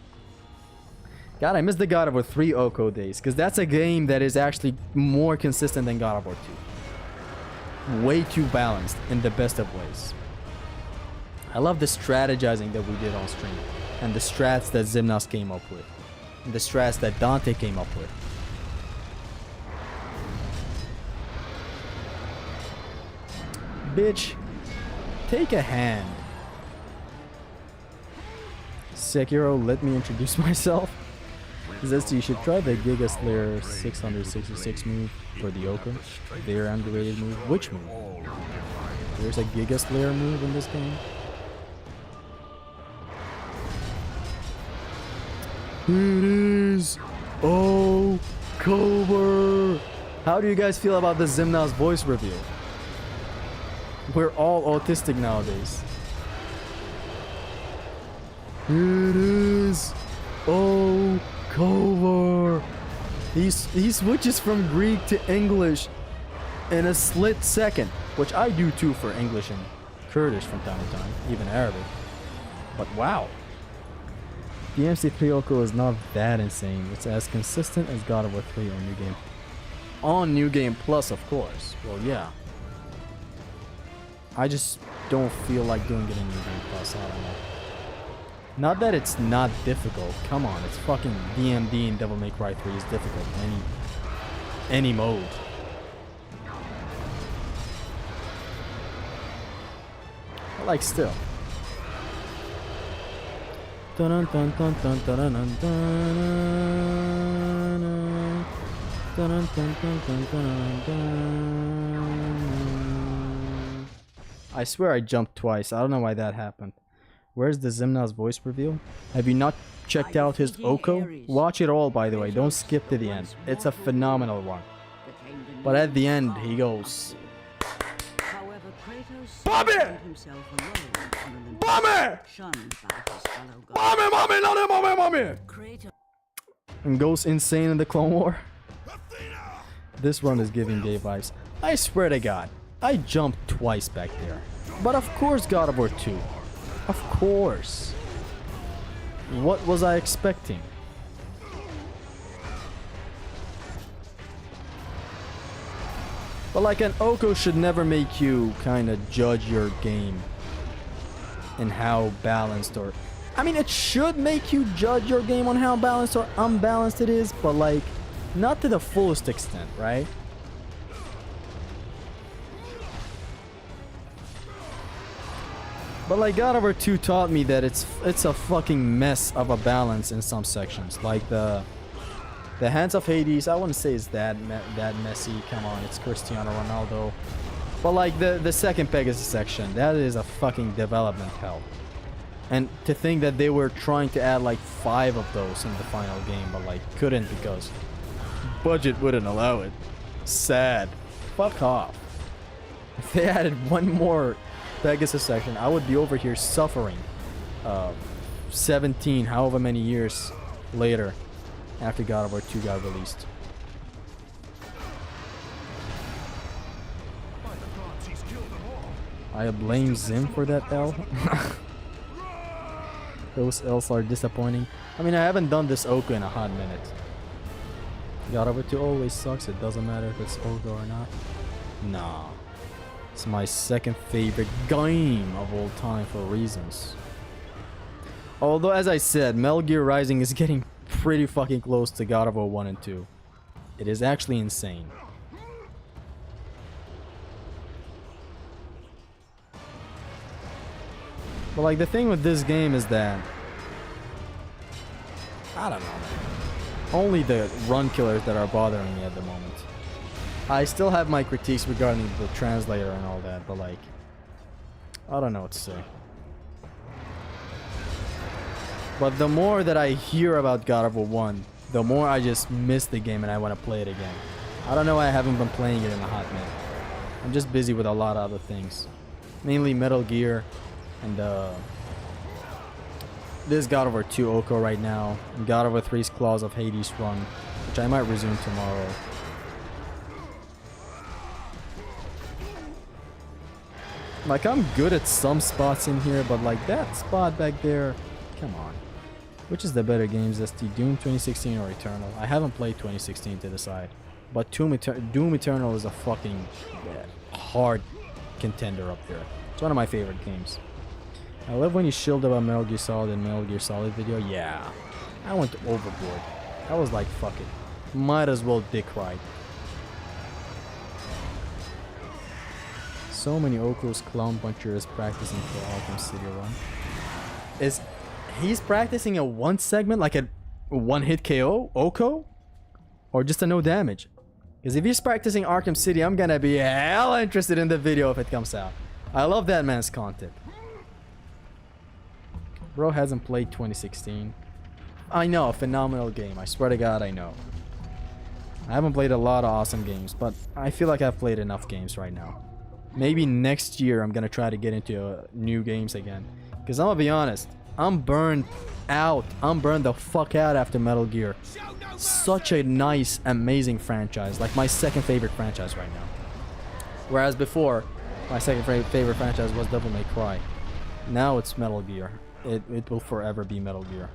God, I miss the God of War 3 Oko days, because that's a game that is actually more consistent than God of War 2. Way too balanced in the best of ways. I love the strategizing that we did on stream, and the strats that Zimnas came up with, and the strats that Dante came up with. Bitch, take a hand. Sekiro, let me introduce myself. Zesty, you should try the Giga Slayer 666 move for the Oko. Their underrated move. Which move? There's a Giga Slayer move in this game. It is. Oh, Cover. How do you guys feel about the Zimnas voice reveal? We're all autistic nowadays. It is. Oh, Cover. He switches from Greek to English in a split second, which I do too for English and Kurdish from time to time, even Arabic. But wow. The MC3 Oko is not that insane. It's as consistent as God of War 3 on New Game. On New Game Plus, of course. Well, yeah. I just don't feel like doing it in New Game Plus. I don't know. Not that it's not difficult. Come on, it's fucking DMD and Devil May Cry 3 is difficult in any mode. But like still. I swear I jumped twice. I don't know why that happened. Where's the Zimna's voice reveal? Have you not checked out his Oko? Watch it all, by the way. Don't skip to the end. It's a phenomenal one. But at the end, he goes... Bobby! Bobby! Mommy, not a mommy! And goes insane in the Clone War. This one is giving gay vibes. I swear to God, I jumped twice back there. But of course God of War 2. Of course. What was I expecting? But like an Oko should never make you kind of judge your game and how balanced or... I mean, it should make you judge your game on how balanced or unbalanced it is, but like, not to the fullest extent, right? But like God of War 2 taught me that it's a fucking mess of a balance in some sections. Like the Hands of Hades, I wouldn't say it's that messy. Come on, it's Cristiano Ronaldo. But like the second Pegasus section, that is a fucking development hell. And to think that they were trying to add like 5 of those in the final game, but like couldn't because budget wouldn't allow it. Sad. Fuck off. If they added one more Pegasus section, I would be over here suffering 17 however many years later after God of War 2 got released. I blame Zim for that L. Those L's are disappointing. I mean, I haven't done this Oko in a hot minute. God of War 2 always sucks. It doesn't matter if it's Oko or not. Nah. It's my second favorite game of all time for reasons. Although, as I said, Metal Gear Rising is getting pretty fucking close to God of War 1 and 2. It is actually insane. But like the thing with this game is that I don't know, man. Only the run killers that are bothering me at the moment. I still have my critiques regarding the translator and all that, but like I don't know what to say. But the more that I hear about God of War 1, the more I just miss the game and I want to play it again. I don't know why I haven't been playing it in a hot minute. I'm just busy with a lot of other things. Mainly Metal Gear and this God of War 2 Oko right now. And God of War 3's Claws of Hades run, which I might resume tomorrow. Like, I'm good at some spots in here, but like that spot back there, come on. Which is the better games, ST? Doom 2016 or Eternal? I haven't played 2016 to decide. But Doom Eternal is a fucking hard contender up there. It's one of my favorite games. I love when you shilled about Metal Gear Solid and Metal Gear Solid video. Yeah. I went overboard. I was like, fuck it. Might as well dick ride. So many Oko's Clown Puncher is practicing for Arkham City run. He's practicing a one segment, like a one hit KO Oko? Or just a no damage? Because if he's practicing Arkham City, I'm gonna be hella interested in the video if it comes out. I love that man's content. Bro hasn't played 2016. I know, a phenomenal game. I swear to God, I know. I haven't played a lot of awesome games, but I feel like I've played enough games right now. Maybe next year I'm gonna try to get into new games again. Because I'm gonna be honest, I'm burned out. I'm burned the fuck out after Metal Gear. Such a nice, amazing franchise. Like my second favorite franchise right now. Whereas before, my second favorite franchise was Devil May Cry. Now it's Metal Gear. It will forever be Metal Gear.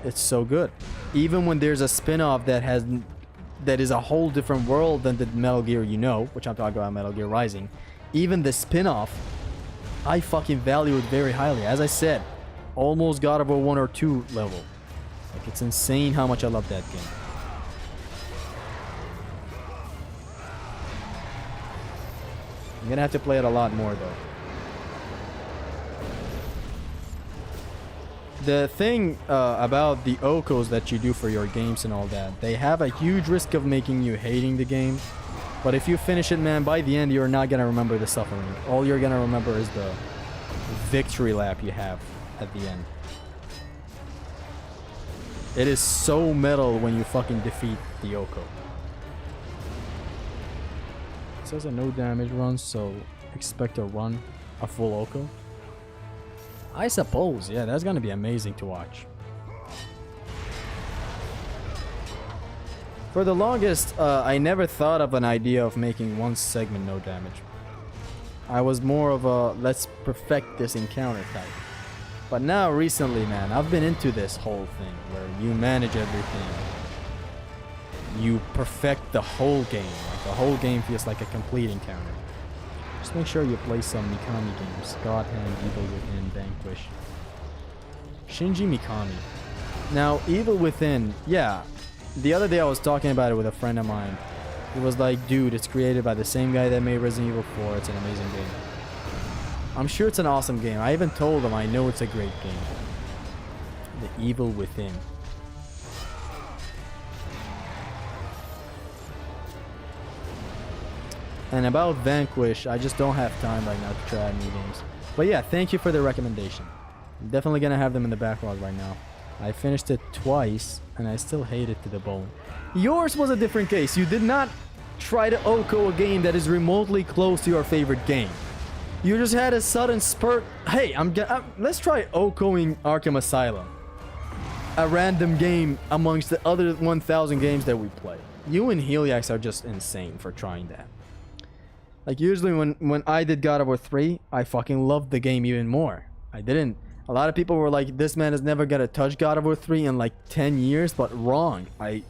It's so good. Even when there's a spin-off that is a whole different world than the Metal Gear you know, which I'm talking about Metal Gear Rising. Even the spin-off, I fucking value it very highly. As I said, almost God of War 1 or 2 level. Like, it's insane how much I love that game. I'm gonna have to play it a lot more though. The thing about the OCOs that you do for your games and all that, they have a huge risk of making you hating the game. But if you finish it, man, by the end, you're not gonna remember the suffering. All you're gonna remember is the victory lap you have at the end. It is so metal when you fucking defeat the OCO. It says a no damage run, so expect a full OCO. I suppose, yeah, that's gonna be amazing to watch. For the longest, I never thought of an idea of making one segment no damage. I was more of a let's perfect this encounter type. But now, recently, man, I've been into this whole thing where you manage everything. You perfect the whole game. Like, the whole game feels like a complete encounter. Just make sure you play some Mikami games. God Hand, Evil Within, Vanquish. Shinji Mikami. Now, Evil Within, yeah. The other day I was talking about it with a friend of mine. He was like, dude, it's created by the same guy that made Resident Evil 4. It's an amazing game. I'm sure it's an awesome game. I even told him I know it's a great game. The Evil Within. And about Vanquish, I just don't have time right now to try out new games. But yeah, thank you for the recommendation. I'm definitely gonna have them in the backlog right now. I finished it twice, and I still hate it to the bone. Yours was a different case. You did not try to OCO a game that is remotely close to your favorite game. You just had a sudden spurt. Hey, let's try OCOing Arkham Asylum. A random game amongst the other 1,000 games that we play. You and Heliax are just insane for trying that. Like, usually when I did God of War 3, I fucking loved the game even more. I didn't. A lot of people were like, this man is never gonna touch God of War 3 in like 10 years, but wrong. I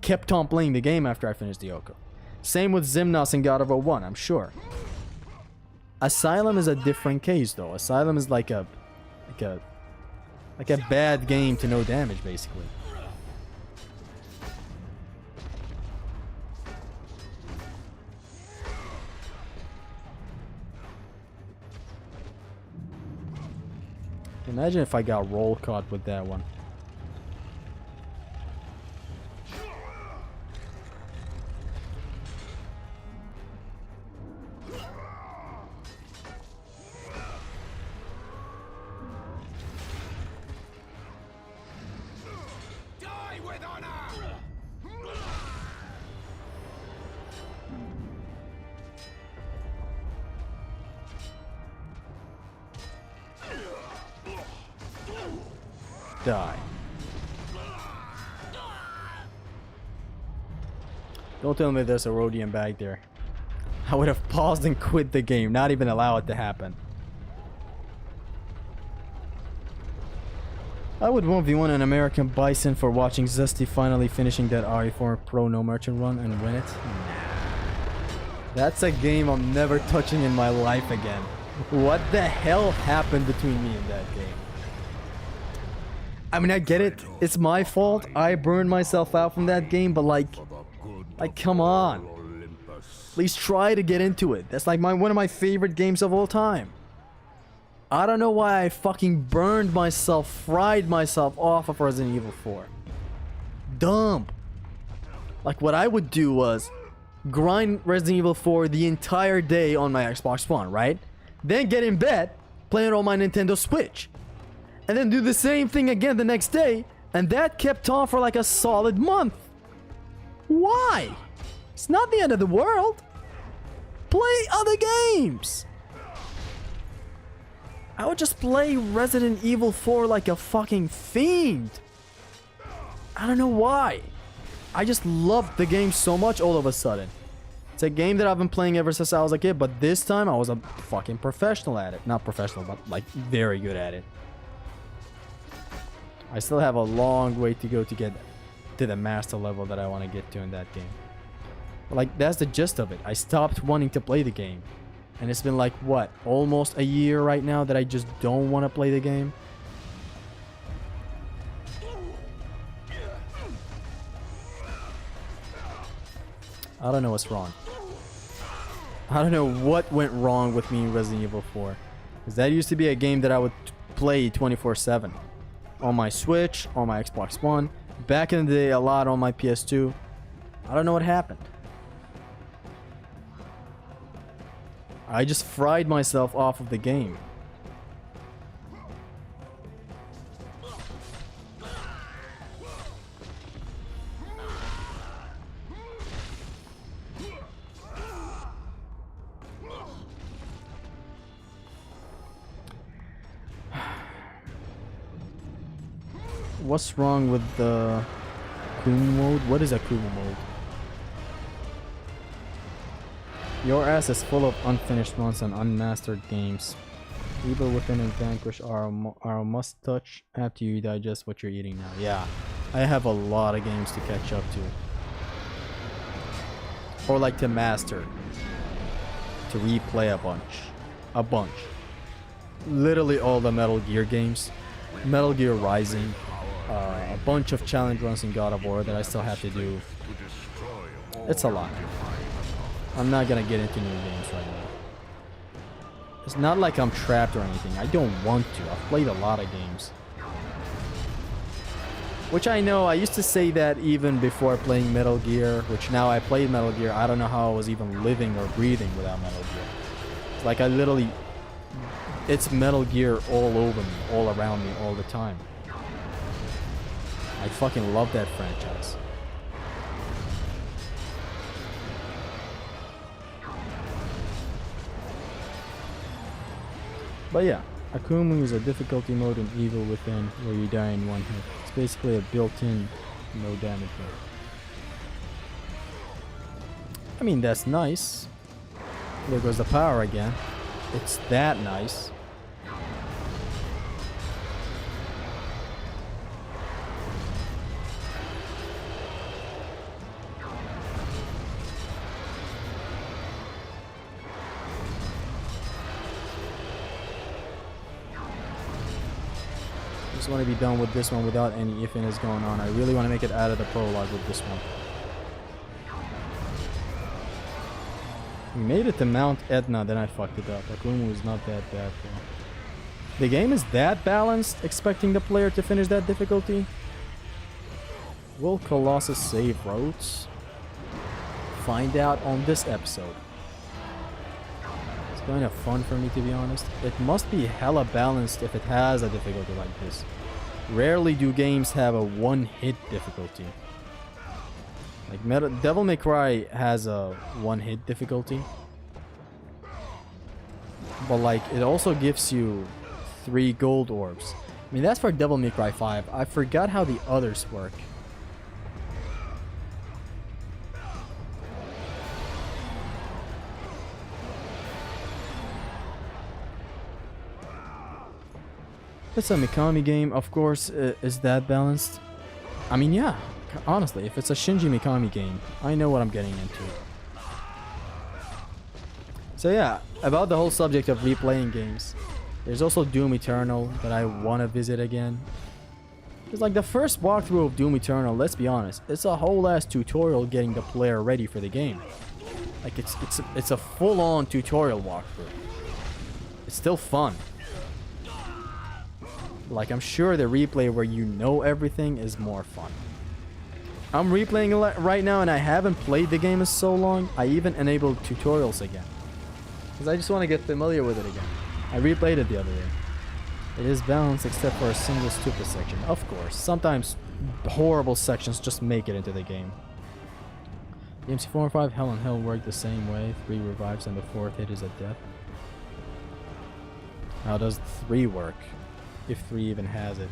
kept on playing the game after I finished the OCO. Same with Zimnos and God of War 1, I'm sure. Asylum is a different case though. Asylum is like a bad game to no damage, basically. Imagine if I got roll caught with that one. Die with honor! Die. Don't tell me there's a rhodium bag there. I would have paused and quit the game, not even allow it to happen. I would 1v1 an American Bison for watching Zesty finally finishing that RE4 Pro No Merchant run and win it. That's a game I'm never touching in my life again. What the hell happened between me and that game? I mean, I get it. It's my fault. I burned myself out from that game, but like come on. Please try to get into it. That's like one of my favorite games of all time. I don't know why I fucking burned myself, fried myself off of Resident Evil 4. Dumb. Like, what I would do was grind Resident Evil 4 the entire day on my Xbox One, right? Then get in bed, play it on my Nintendo Switch. And then do the same thing again the next day, and that kept on for like a solid month. Why? It's not the end of the world. Play other games. I would just play Resident Evil 4 like a fucking fiend. I don't know why. I just loved the game so much all of a sudden. It's a game that I've been playing ever since I was a kid, but this time I was a fucking professional at it. Not professional, but like very good at it. I still have a long way to go to get to the master level that I want to get to in that game. But like, that's the gist of it. I stopped wanting to play the game. And it's been like, what, almost a year right now that I just don't want to play the game? I don't know what's wrong. I don't know what went wrong with me in Resident Evil 4. Because that used to be a game that I would play 24/7. On my Switch, on my Xbox One. Back in the day, a lot on my PS2. I don't know what happened. I just fried myself off of the game. What's wrong with the Kumu mode? What is a Kumu mode? Your ass is full of unfinished runs and unmastered games. Evil Within and Vanquish are a must touch after you digest what you're eating now. Yeah, I have a lot of games to catch up to. Or like to master. To replay a bunch. A bunch. Literally all the Metal Gear games. Metal Gear Rising. A bunch of challenge runs in God of War that I still have to do. It's a lot. I'm not gonna get into new games right now. It's not like I'm trapped or anything. I don't want to. I've played a lot of games. Which I know, I used to say that even before playing Metal Gear, which now I played Metal Gear, I don't know how I was even living or breathing without Metal Gear. It's like I literally... It's Metal Gear all over me, all around me, all the time. I fucking love that franchise. But yeah, Akumu is a difficulty mode in Evil Within where you die in one hit. It's basically a built-in no damage mode. I mean, that's nice. There goes the power again. It's that nice. Just want to be done with this one without any iffiness going on. I really want to make it out of the prologue with this one. We made it to Mount Etna, then I fucked it up. Akumu was not that bad though. The game is that balanced, expecting the player to finish that difficulty? Will Colossus save Rhodes? Find out on this episode. It's kind of fun for me, to be honest. It must be hella balanced if it has a difficulty like this. Rarely do games have a one-hit difficulty. Like Devil May Cry has a one-hit difficulty. But like, it also gives you 3 gold orbs. I mean, that's for Devil May Cry 5. I forgot how the others work. It's a Mikami game, of course. Is that balanced? I mean, yeah. Honestly, if it's a Shinji Mikami game, I know what I'm getting into. So yeah, about the whole subject of replaying games, there's also Doom Eternal that I want to visit again. Because like the first walkthrough of Doom Eternal, let's be honest, it's a whole ass tutorial getting the player ready for the game. Like it's a full-on tutorial walkthrough. It's still fun. Like, I'm sure the replay where you know everything is more fun. I'm replaying it right now and I haven't played the game in so long. I even enabled tutorials again. Because I just want to get familiar with it again. I replayed it the other day. It is balanced except for a single stupid section. Of course, sometimes horrible sections just make it into the game. The MC4 and 5 Hell and Hell work the same way. 3 revives and the 4th hit is a death. How does 3 work? If 3 even has it.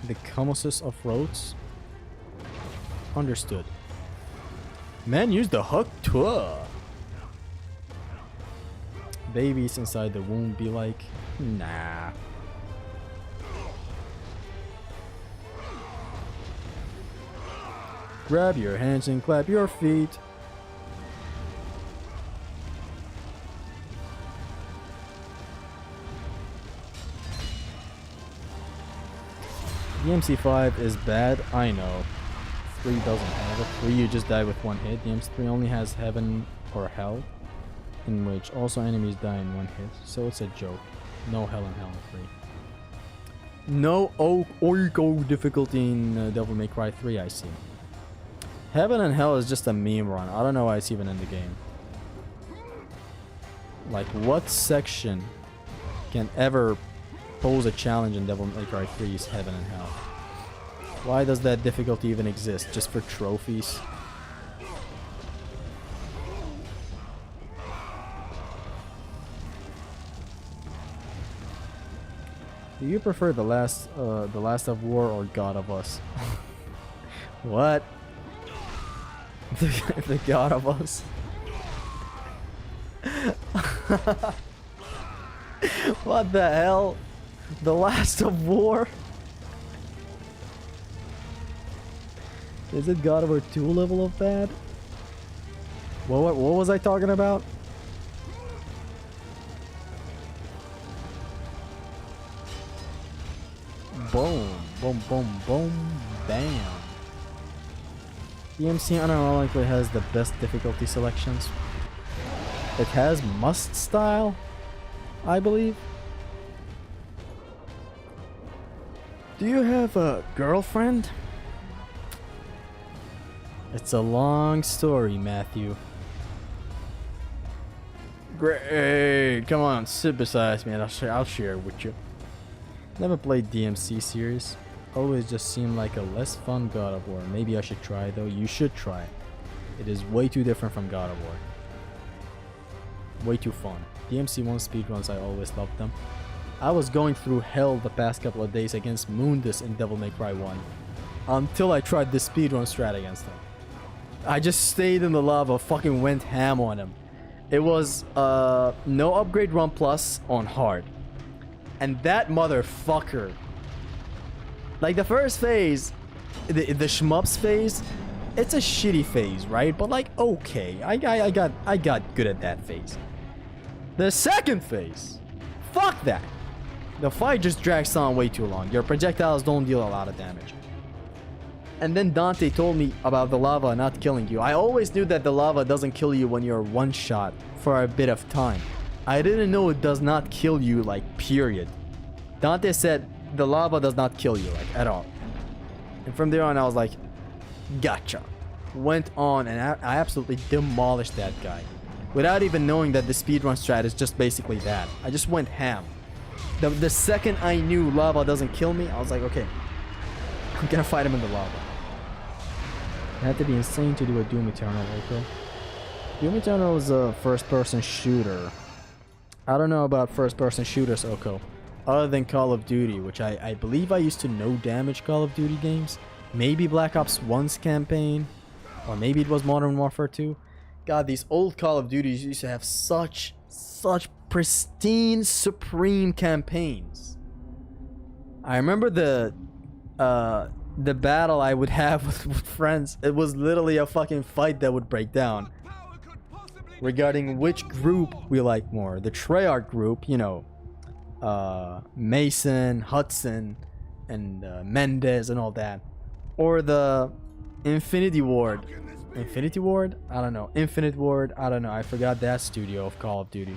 The Colossus of Rhodes? Understood. Man, use the hook tour. Babies inside the womb be like, nah. Grab your hands and clap your feet. The MC5 is bad, I know. DMC3 doesn't have it. 3 you just die with one hit. DMC3 only has heaven or hell, in which also enemies die in one hit. So it's a joke. No hell in Hell in 3. No Oiko difficulty in Devil May Cry 3, I see. Heaven and Hell is just a meme run. I don't know why it's even in the game. Like, what section can ever pose a challenge in Devil May Cry 3's Heaven and Hell? Why does that difficulty even exist? Just for trophies? Do you prefer the Last of War or God of Us? What? The God of Us? What the hell? The Last of War? Is it God of War 2 level of bad? What was I talking about? Boom, boom, boom, boom, bam. DMC unironically has the best difficulty selections. It has must style, I believe. Do you have a girlfriend? It's a long story, Matthew. Great, come on, sit beside me and I'll share it with you. Never played DMC series. Always just seemed like a less fun God of War. Maybe I should try though. You should try it. It is way too different from God of War. Way too fun. DMC 1 speedruns, I always loved them. I was going through hell the past couple of days against Mundus in Devil May Cry 1. Until I tried the speedrun strat against him. I just stayed in the lava, fucking went ham on him. It was no upgrade run plus on hard. And that motherfucker, like the first phase, the shmups phase, it's a shitty phase, right? But like, okay, I got good at that phase. The second phase, fuck that. The fight just drags on way too long. Your projectiles don't deal a lot of damage. And then Dante told me about the lava not killing you. I always knew that the lava doesn't kill you when you're one shot for a bit of time. I didn't know it does not kill you, like, period. Dante said the lava does not kill you, like, at all. And from there on, I was like, gotcha. Went on, and I absolutely demolished that guy. Without even knowing that the speedrun strat is just basically that. I just went ham. The second I knew lava doesn't kill me, I was like, okay, I'm gonna fight him in the lava. It had to be insane to do a Doom Eternal, okay? Doom Eternal is a first-person shooter. I don't know about first-person shooters, Oko, other than Call of Duty, which I believe I used to no damage Call of Duty games. Maybe Black Ops 1's campaign, or maybe it was Modern Warfare 2. God, these old Call of Duties used to have such pristine, supreme campaigns. I remember the battle I would have with friends. It was literally a fucking fight that would break down regarding which group we like more. The Treyarch group, you know, Mason, Hudson, and Mendez and all that, or the Infinity Ward. Infinity Ward? I don't know. Infinite Ward? I don't know. I forgot that studio of Call of Duty.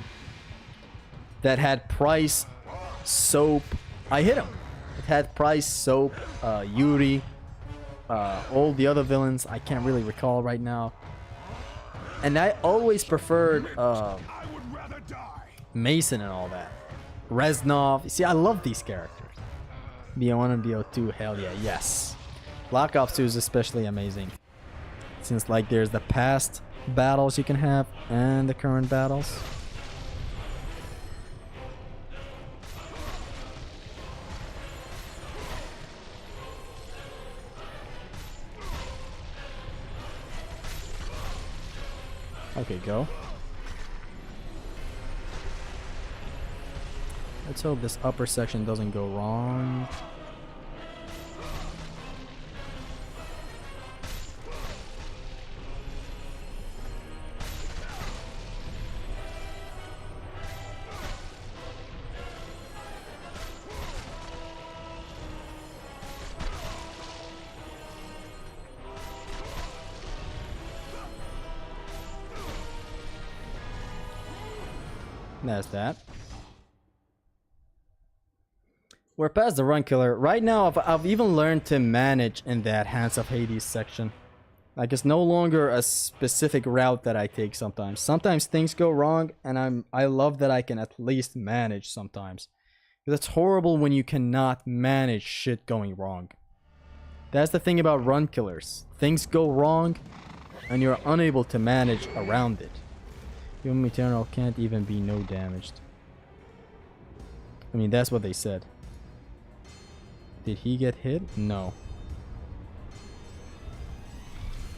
That had Price, Soap. I hit him. It had Price, Soap, Yuri, all the other villains. I can't really recall right now. And I always preferred Mason and all that. Reznov. See, I love these characters. BO1 and BO2, hell yeah, yes. Black Ops 2 is especially amazing. Since like there's the past battles you can have and the current battles. Okay, go. Let's hope this upper section doesn't go wrong. That's that. We're past the run killer. Right now, I've even learned to manage in that Hands of Hades section. Like, it's no longer a specific route that I take sometimes. Sometimes things go wrong, and I love that I can at least manage sometimes. Because it's horrible when you cannot manage shit going wrong. That's the thing about run killers. Things go wrong, and you're unable to manage around it. Human Eternal can't even be no damaged. I mean, that's what they said. Did he get hit? No.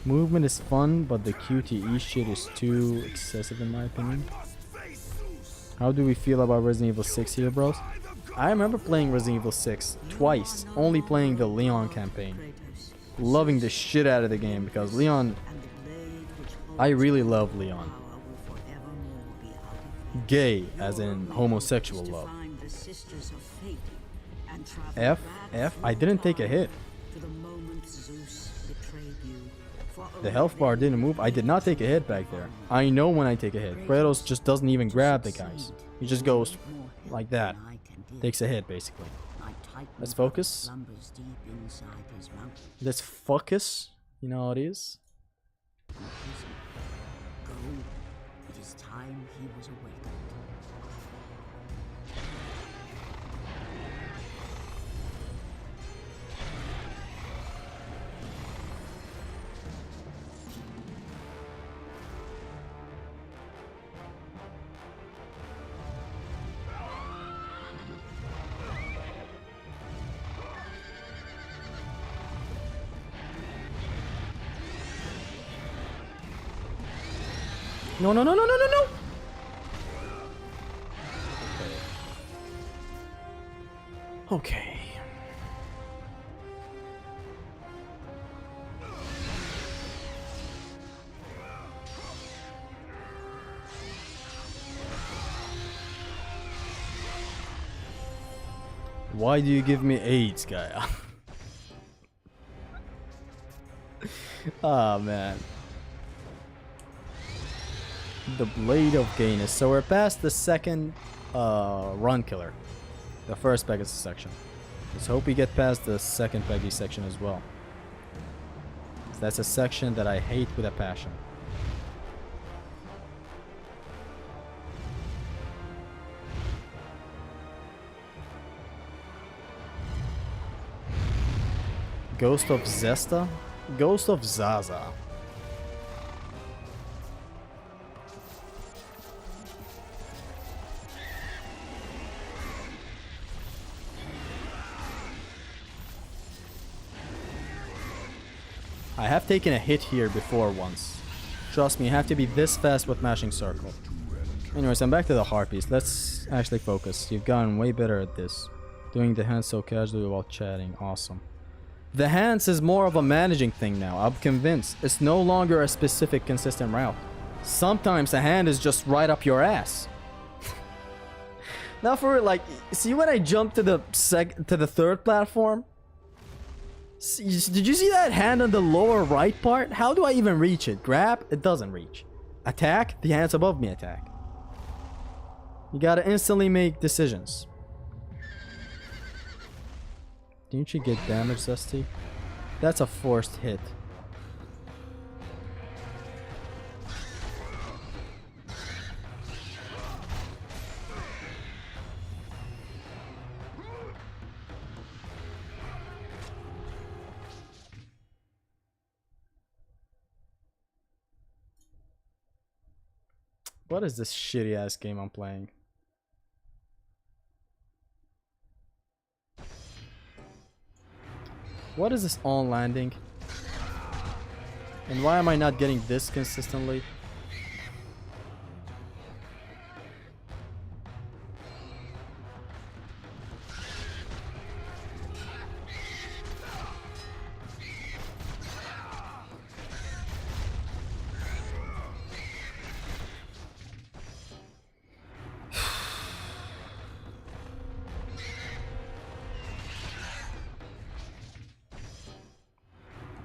Movement is fun, but the QTE shit is too excessive in my opinion. How do we feel about Resident Evil 6 here, bros? I remember playing Resident Evil 6 twice, only playing the Leon campaign. Loving the shit out of the game because Leon... I really love Leon. Gay, as in homosexual love. F? I didn't take a hit. The health bar didn't move. I did not take a hit back there. I know when I take a hit. Kratos just doesn't even grab the guys. He just goes like that. Takes a hit, basically. Let's focus. Let's focus. You know how it is? It is time he was awakened. No, no, no, no, no, no, no! Okay. Why do you give me AIDS, Gaia? Oh, man. The Blade of Gainus. So we're past the second run killer. The first Pegasus section. Let's hope we get past the second Peggy section as well. So that's a section that I hate with a passion. Ghost of Zesta? Ghost of Zaza. I have taken a hit here before once. Trust me, you have to be this fast with mashing circle. Anyways, I'm back to the Harpies. Let's actually focus. You've gotten way better at this. Doing the hands so casually while chatting. Awesome. The hands is more of a managing thing now. I'm convinced. It's no longer a specific consistent route. Sometimes a hand is just right up your ass. Now for like, see when I jumped to the third platform? Did you see that hand on the lower right part? How do I even reach it? Grab? It doesn't reach. Attack? The hands above me attack. You gotta instantly make decisions. Didn't you get damaged, Zesty? That's a forced hit. What is this shitty ass game I'm playing? What is this on landing? And why am I not getting this consistently?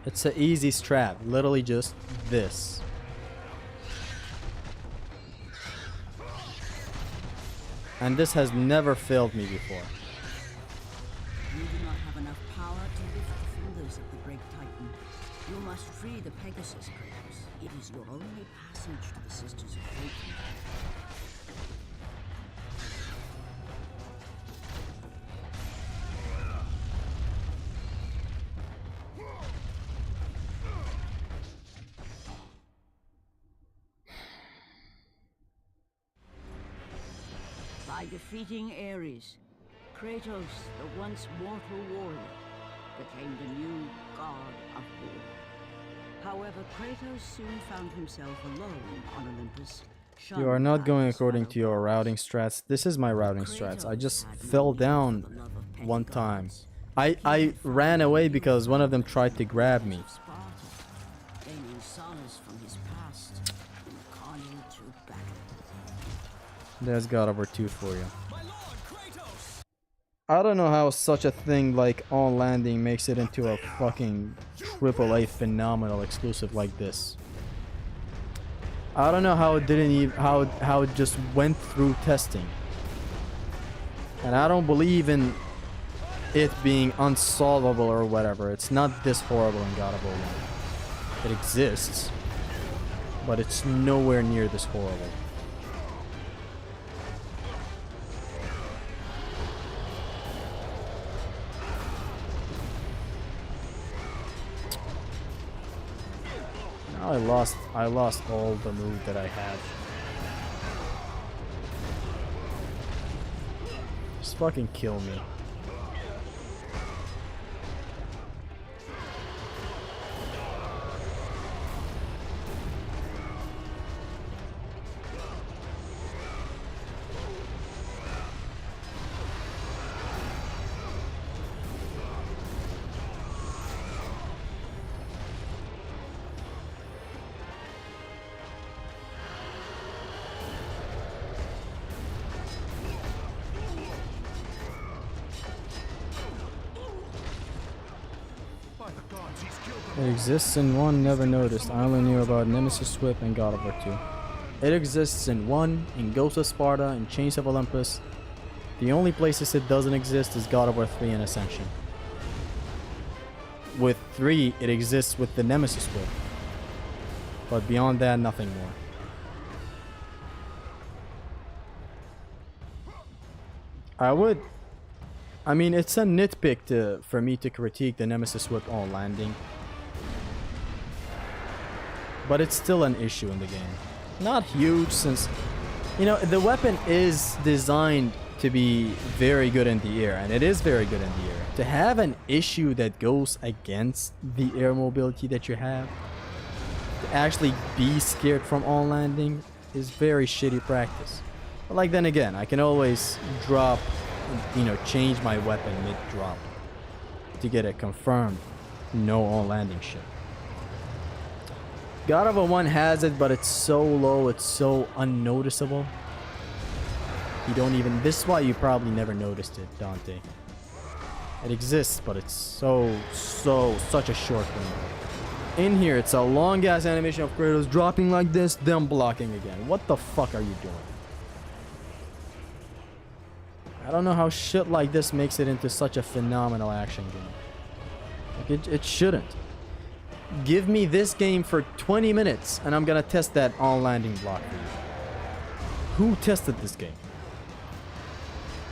It's an easy strat, literally just this. And this has never failed me before. You do not have enough power to lift the fingers of the great Titan. You must free the Pegasus, Kratos. It is your only passage to the Sisters of Fate. By defeating Ares, Kratos, the once mortal warrior, became the new god of war. However, Kratos soon found himself alone on Olympus. You are not going according to your routing strats. This is my routing strats. I just fell down one time. I ran away because one of them tried to grab me. Gaining solace from his past in the carnage of battle. There's God of War 2 for you. I don't know how such a thing like On Landing makes it into a fucking AAA phenomenal exclusive like this. I don't know how it didn't even how it just went through testing. And I don't believe in it being unsolvable or whatever. It's not this horrible in God of War 1. It exists, but it's nowhere near this horrible. I lost all the move that I had. Just fucking kill me. It exists in 1, never noticed. I only knew about Nemesis Whip and God of War 2. It exists in 1, in Ghost of Sparta, in Chains of Olympus. The only places it doesn't exist is God of War 3 and Ascension. With 3, it exists with the Nemesis Whip. But beyond that, nothing more. I mean, it's a nitpick for me to critique the Nemesis Whip on landing. But it's still an issue in the game. Not huge since, you know, the weapon is designed to be very good in the air. And it is very good in the air. To have an issue that goes against the air mobility that you have, to actually be scared from on landing is very shitty practice. But like then again, I can always drop, you know, change my weapon mid-drop to get it confirmed no on landing shit. God of War 1 has it, but it's so low, it's so unnoticeable. You don't even, this is why you probably never noticed it, Dante. It exists, but it's such a short window. In here, it's a long ass animation of Kratos dropping like this, then blocking again. What the fuck are you doing? I don't know how shit like this makes it into such a phenomenal action game. Like it shouldn't. Give me this game for 20 minutes and I'm gonna test that on landing block for you. Who tested this game?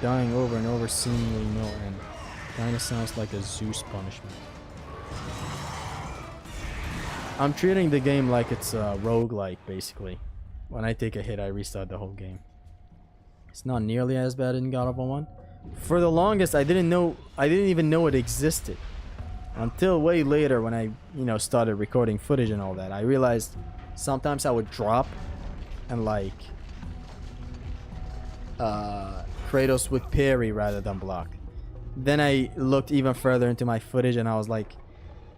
Dying over and over seemingly no end. Kinda sounds like a Zeus punishment. I'm treating the game like it's a roguelike basically. When I take a hit I restart the whole game. It's not nearly as bad in God of War 1. For the longest I didn't even know it existed. Until way later when I, you know, started recording footage and all that. I realized sometimes I would drop and like Kratos would parry rather than block. Then I looked even further into my footage and I was like,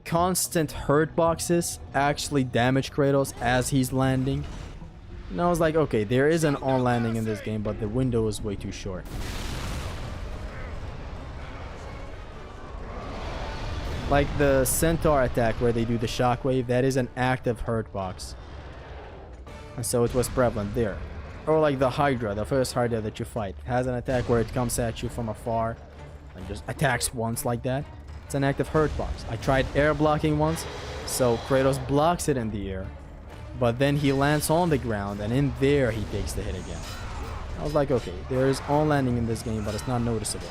constant hurt boxes actually damage Kratos as he's landing. And I was like, okay, there is an on landing in this game, but the window is way too short. Like the Centaur attack where they do the shockwave, that is an active hurt box. And so it was prevalent there. Or like the Hydra, the first Hydra that you fight. Has an attack where it comes at you from afar and just attacks once like that. It's an active hurt box. I tried air blocking once, so Kratos blocks it in the air, but then he lands on the ground, and in there he takes the hit again. I was like, okay, there is on landing in this game, but it's not noticeable.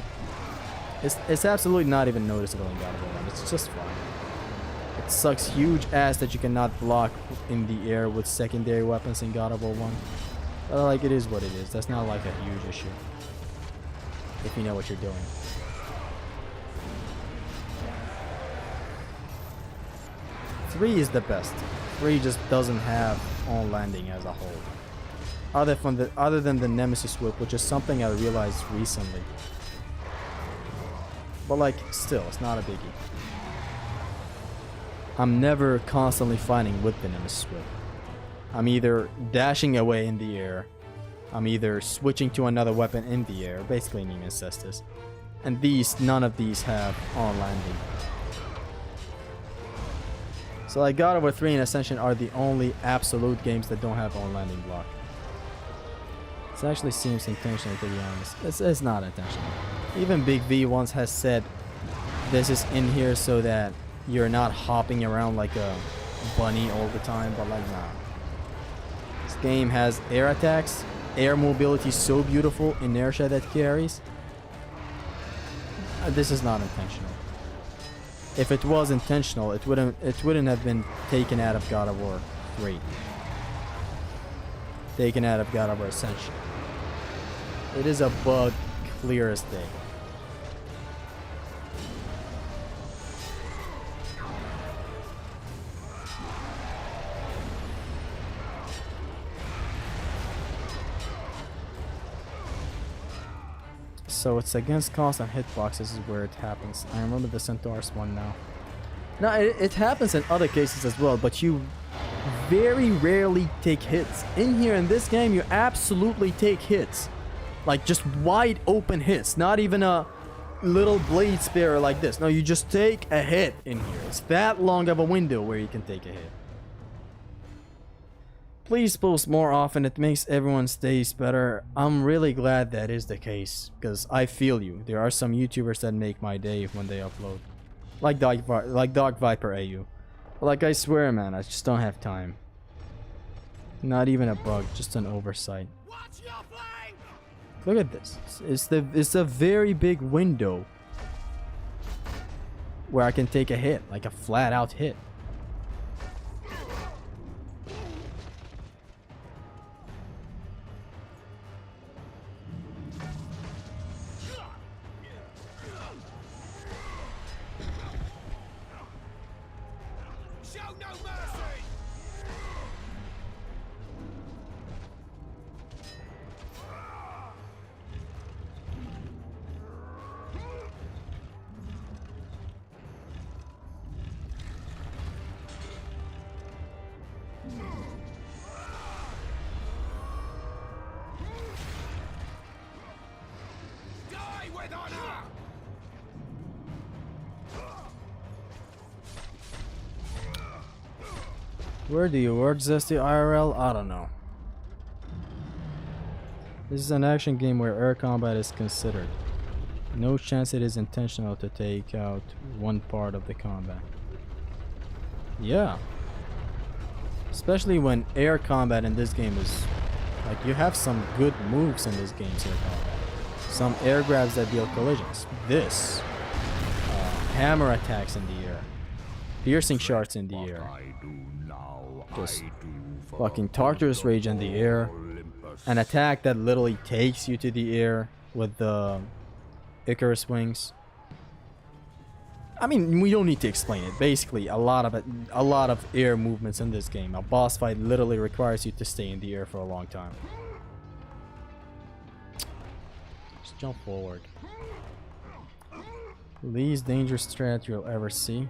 It's absolutely not even noticeable in God of War 1. It's just fine. It sucks huge ass that you cannot block in the air with secondary weapons in God of War 1. But like, it is what it is. That's not like a huge issue, if you know what you're doing. Three is the best. 3 just doesn't have on landing as a whole. Other than the Nemesis whip, which is something I realized recently. But like, still, it's not a biggie. I'm never constantly fighting with the Nemesis whip. I'm either dashing away in the air, I'm either switching to another weapon in the air, basically Nemesis Cestus. And none of these have on landing. So like God of War 3 and Ascension are the only absolute games that don't have on landing block. It actually seems intentional, to be honest. It's not intentional. Even Big V once has said this is in here so that you're not hopping around like a bunny all the time, but like, nah. This game has air attacks, air mobility so beautiful, inertia that carries. This is not intentional. If it was intentional, it wouldn't have been taken out of God of War 3. Taken out of God of War Ascension. It is a bug clear as day. So it's against constant hitboxes is where it happens. I remember the Centaurus one now. No, it happens in other cases as well, but you very rarely take hits. In here in this game, you absolutely take hits. Like just wide open hits, not even a little blade spare like this. No, you just take a hit in here. It's that long of a window where you can take a hit. Please post more often, it makes everyone's days better. I'm really glad that is the case, because I feel you. There are some YouTubers that make my day when they upload. Like Dark Viper AU. But like, I swear, man, I just don't have time. Not even a bug, just an oversight. Look at this. It's a very big window where I can take a hit, like a flat out hit. Where do you work, Zesty IRL? I don't know. This is an action game where air combat is considered. No chance it is intentional to take out one part of the combat. Yeah. Especially when air combat in this game is... like, you have some good moves in this game's air combat. Some air grabs that deal collisions. This. Hammer attacks in the air. Piercing shards in the air. Just fucking Tartarus Rage in the air. An attack that literally takes you to the air with the Icarus wings. I mean, we don't need to explain it. Basically, a lot of air movements in this game. A boss fight literally requires you to stay in the air for a long time. Just jump forward. Least dangerous strat you'll ever see.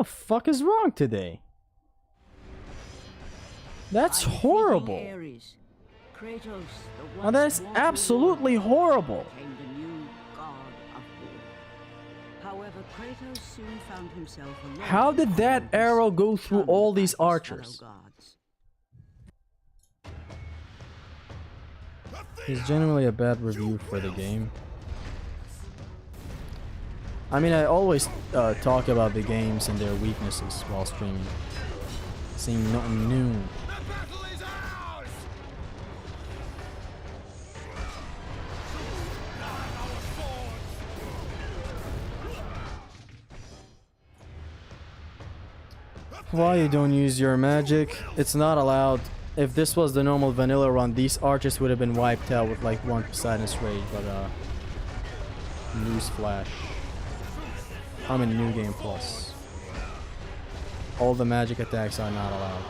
fuck is wrong today? That's By defeating horrible. Ares, Kratos, the Oh, once that is mortal absolutely warrior, horrible. became the new god of war. However, Kratos soon found himself alone. How did that among his arrow go through shunned all by these his fellow archers? gods. It's generally a bad review for the game. I mean, I always talk about the games and their weaknesses while streaming. Seeing nothing new. The battle is ours! Our swords! Why you don't use your magic? It's not allowed. If this was the normal vanilla run, these archers would have been wiped out with like one Poseidon's Rage, but newsflash. I'm in New Game Plus. All the magic attacks are not allowed.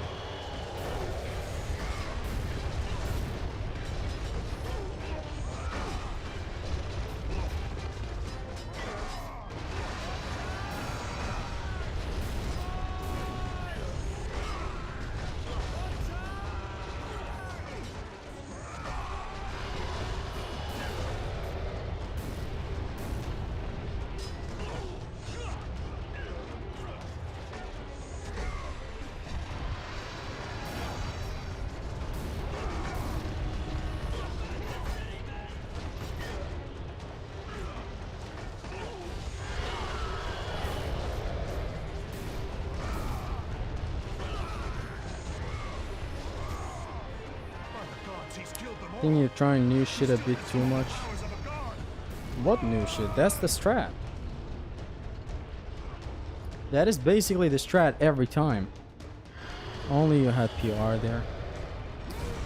I think you're trying new shit a bit too much. What new shit? That's the strat. That is basically the strat every time. Only you had PR there.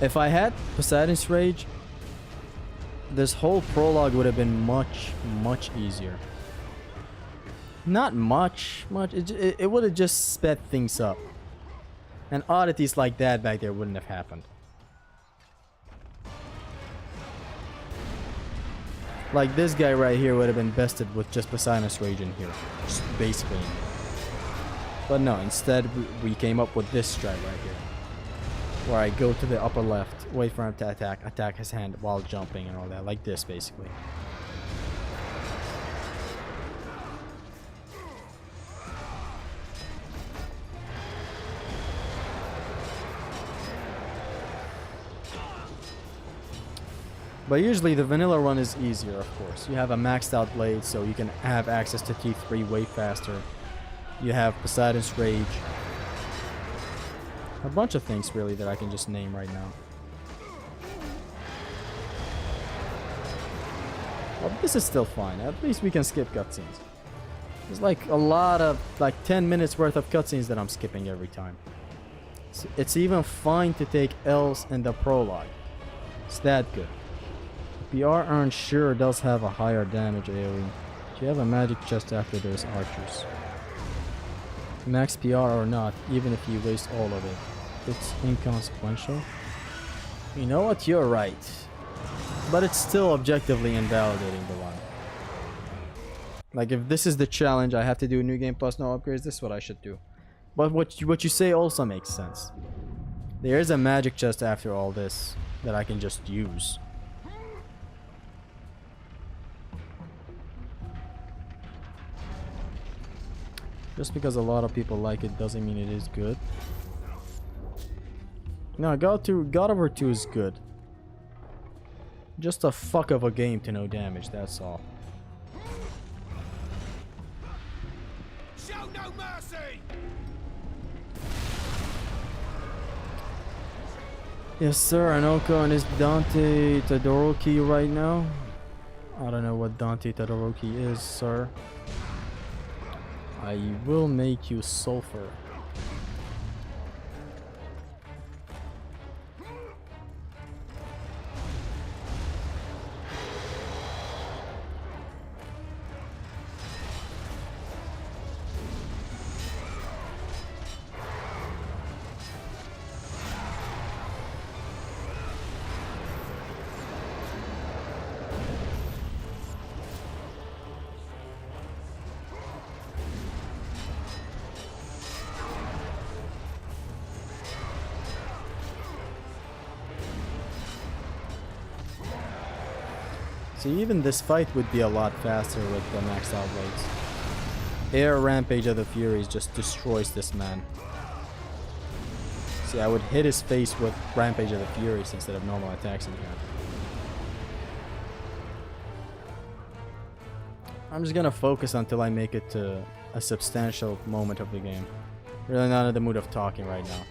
If I had Poseidon's Rage, this whole prologue would have been much easier. Not much. It would have just sped things up. And oddities like that back there wouldn't have happened. Like this guy right here would have been bested with just Poseidon's Rage in here. Just basically in here. But no, instead we came up with this strat right here. Where I go to the upper left, wait for him to attack his hand while jumping and all that. Like this basically. But usually the vanilla run is easier, of course. You have a maxed out blade, so you can have access to T3 way faster. You have Poseidon's Rage. A bunch of things, really, that I can just name right now. Well, this is still fine. At least we can skip cutscenes. There's like a lot of, like 10 minutes worth of cutscenes that I'm skipping every time. It's even fine to take L's in the prologue. It's that good. PR earned sure does have a higher damage AoE. Do you have a magic chest after there's archers? Max PR or not, even if you waste all of it, it's inconsequential. You know what, you're right. But it's still objectively invalidating the one. Like if this is the challenge, I have to do a new game plus no upgrades, this is what I should do. But what you say also makes sense. There is a magic chest after all this that I can just use. Just because a lot of people like it doesn't mean it is good. No, God of War 2 is good. Just a fuck of a game to no damage, that's all. Show no mercy! Yes, sir, Anoko and his Dante Todoroki right now. I don't know what Dante Todoroki is, sir. I will make you sulfur. See, even this fight would be a lot faster with the maxed out blades. Air Rampage of the Furies just destroys this man. See, I would hit his face with Rampage of the Furies instead of normal attacks in here. I'm just gonna focus until I make it to a substantial moment of the game. Really not in the mood of talking right now.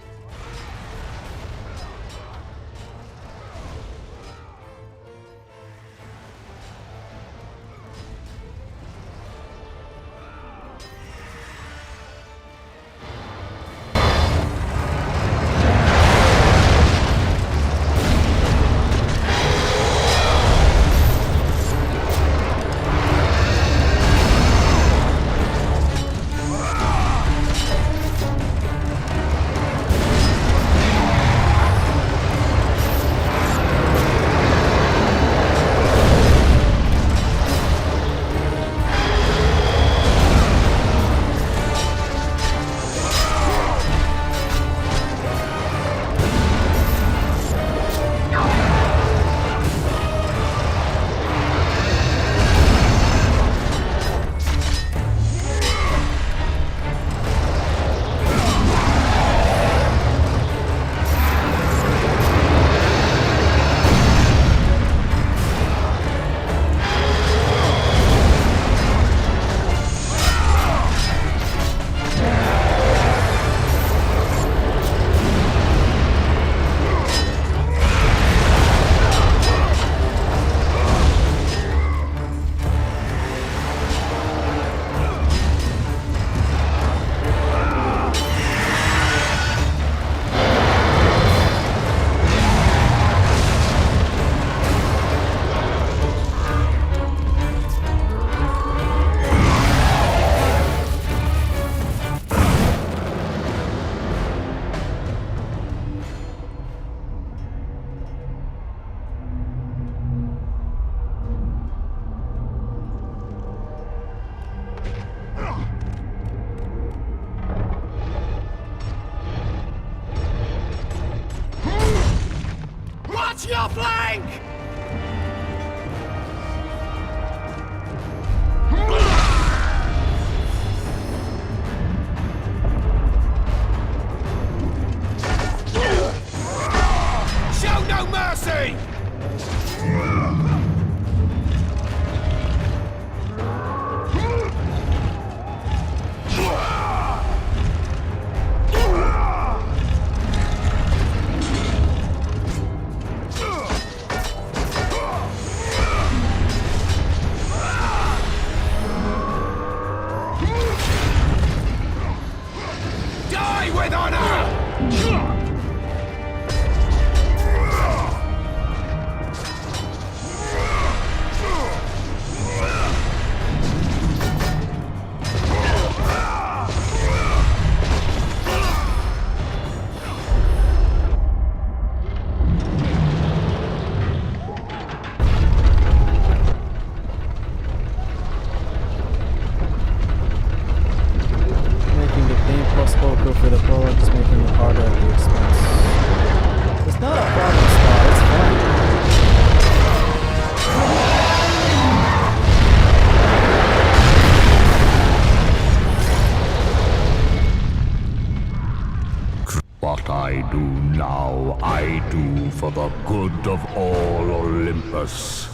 Watch your flank! Show no mercy! Die with honor! Making the game possible for the bullets, making it harder at the expense. It's not a problem, Scott, it's fine. What I do now, I do for the good of all Olympus.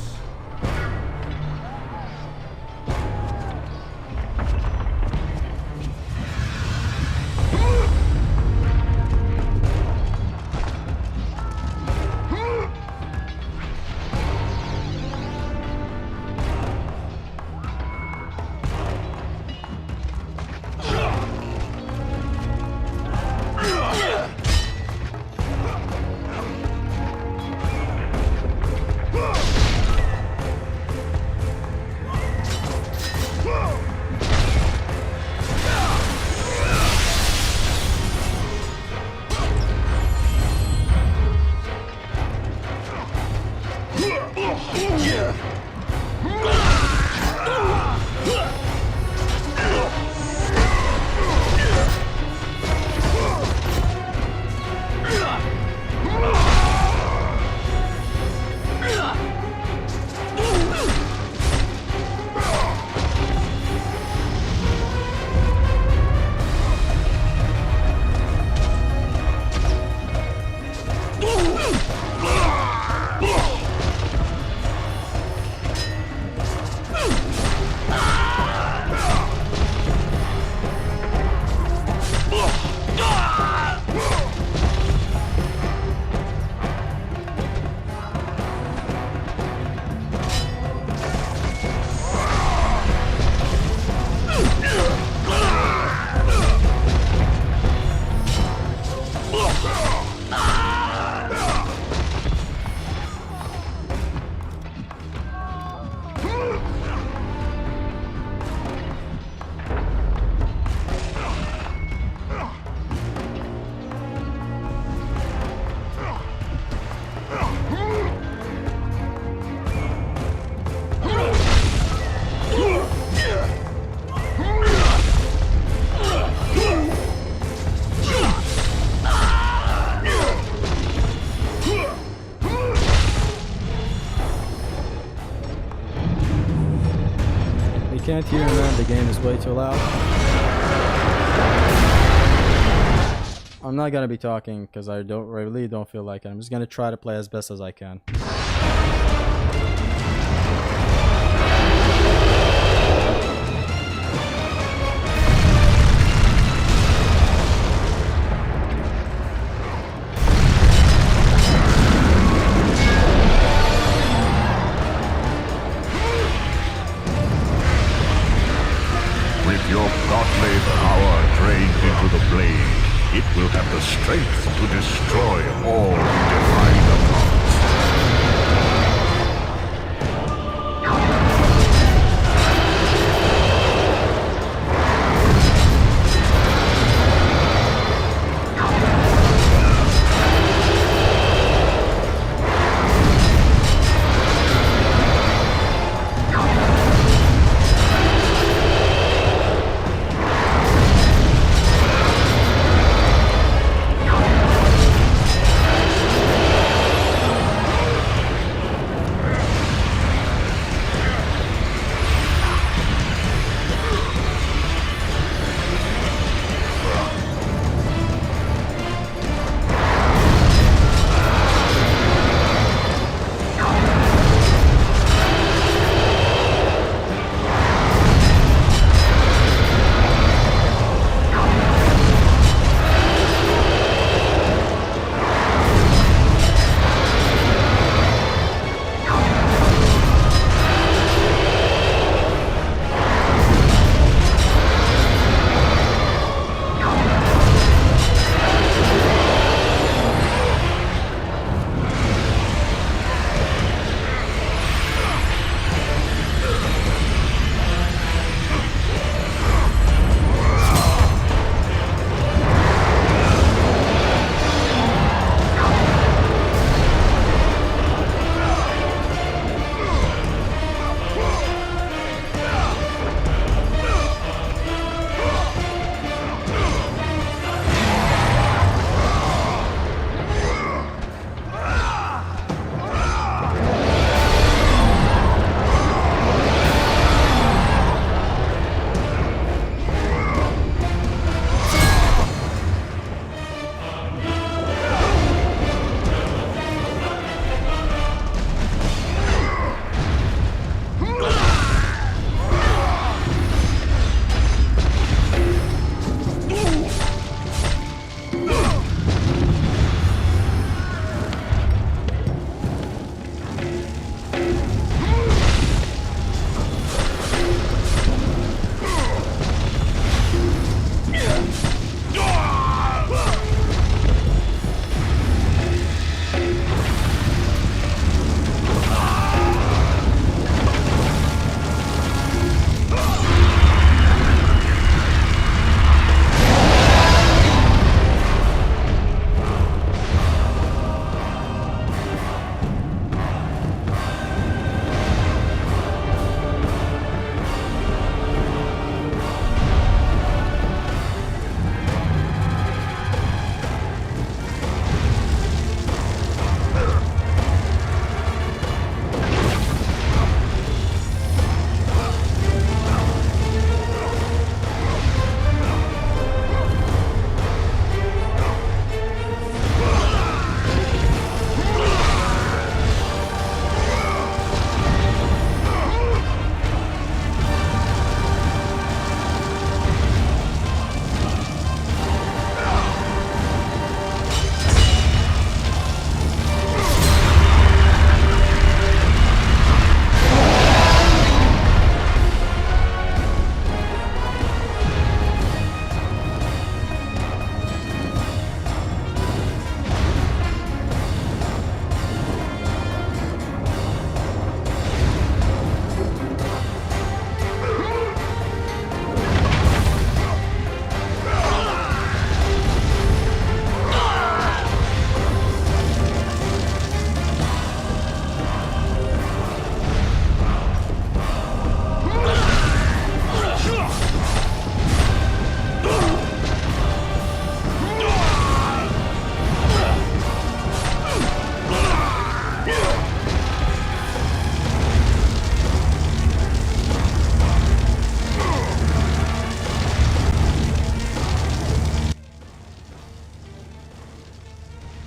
can't hear, man. The game is way too loud. I'm not gonna be talking because I really don't feel like it. I'm just gonna try to play as best as I can. With your godly power drained into the blade, it will have the strength to destroy all who defy the gods.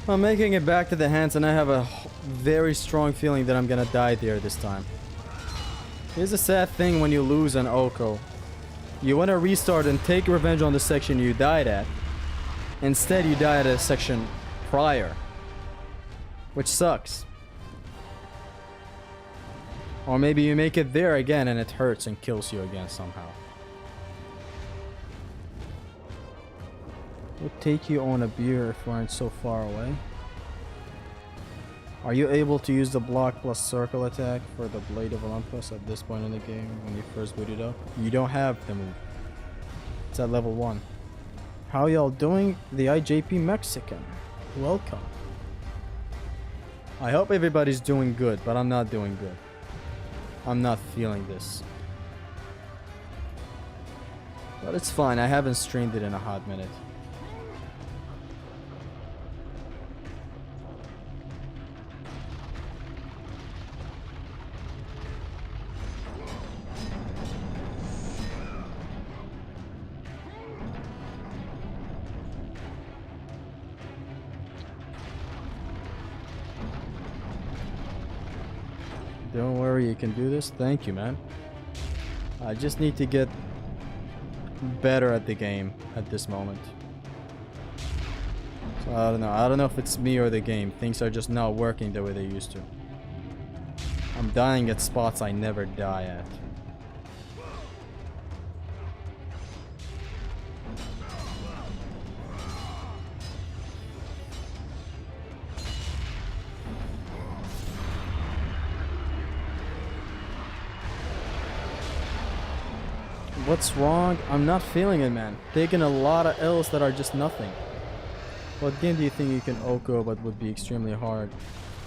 I'm making it back to the hands and I have a very strong feeling that I'm gonna die there this time. Here's a sad thing when you lose an Oko. You want to restart and take revenge on the section you died at. Instead, you die at a section prior. Which sucks. Or maybe you make it there again and it hurts and kills you again somehow. Would take you on a beer if we aren't so far away. Are you able to use the block plus circle attack for the Blade of Olympus at this point in the game when you first boot it up? You don't have the move. It's at level 1. How y'all doing? The IJP Mexican. Welcome. I hope everybody's doing good, but I'm not doing good. I'm not feeling this. But it's fine, I haven't streamed it in a hot minute. Don't worry, you can do this. Thank you, man. I just need to get better at the game at this moment. So I don't know. I don't know if it's me or the game. Things are just not working the way they used to. I'm dying at spots I never die at. What's wrong? I'm not feeling it, man. Taking a lot of L's that are just nothing. What game do you think you can Oko but would be extremely hard?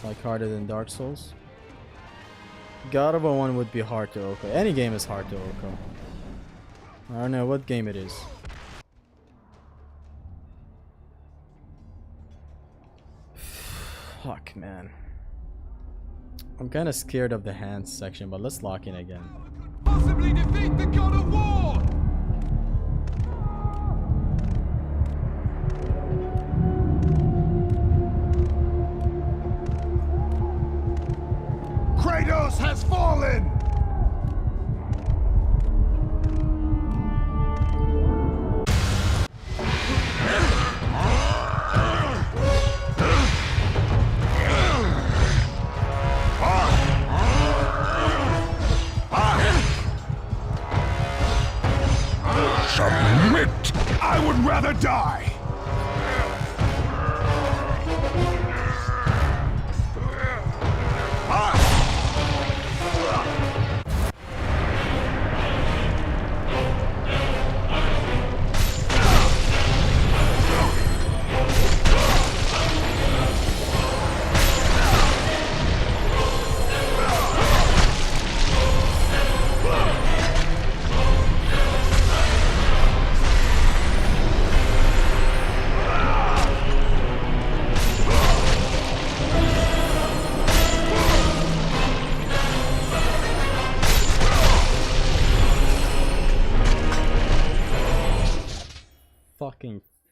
Like harder than Dark Souls? God of War 1 would be hard to Oko. Any game is hard to Oko. I don't know what game it is. Fuck, man. I'm kind of scared of the hands section, but let's lock in again. Possibly defeat the God of War! Kratos has fallen! Submit! I would rather die!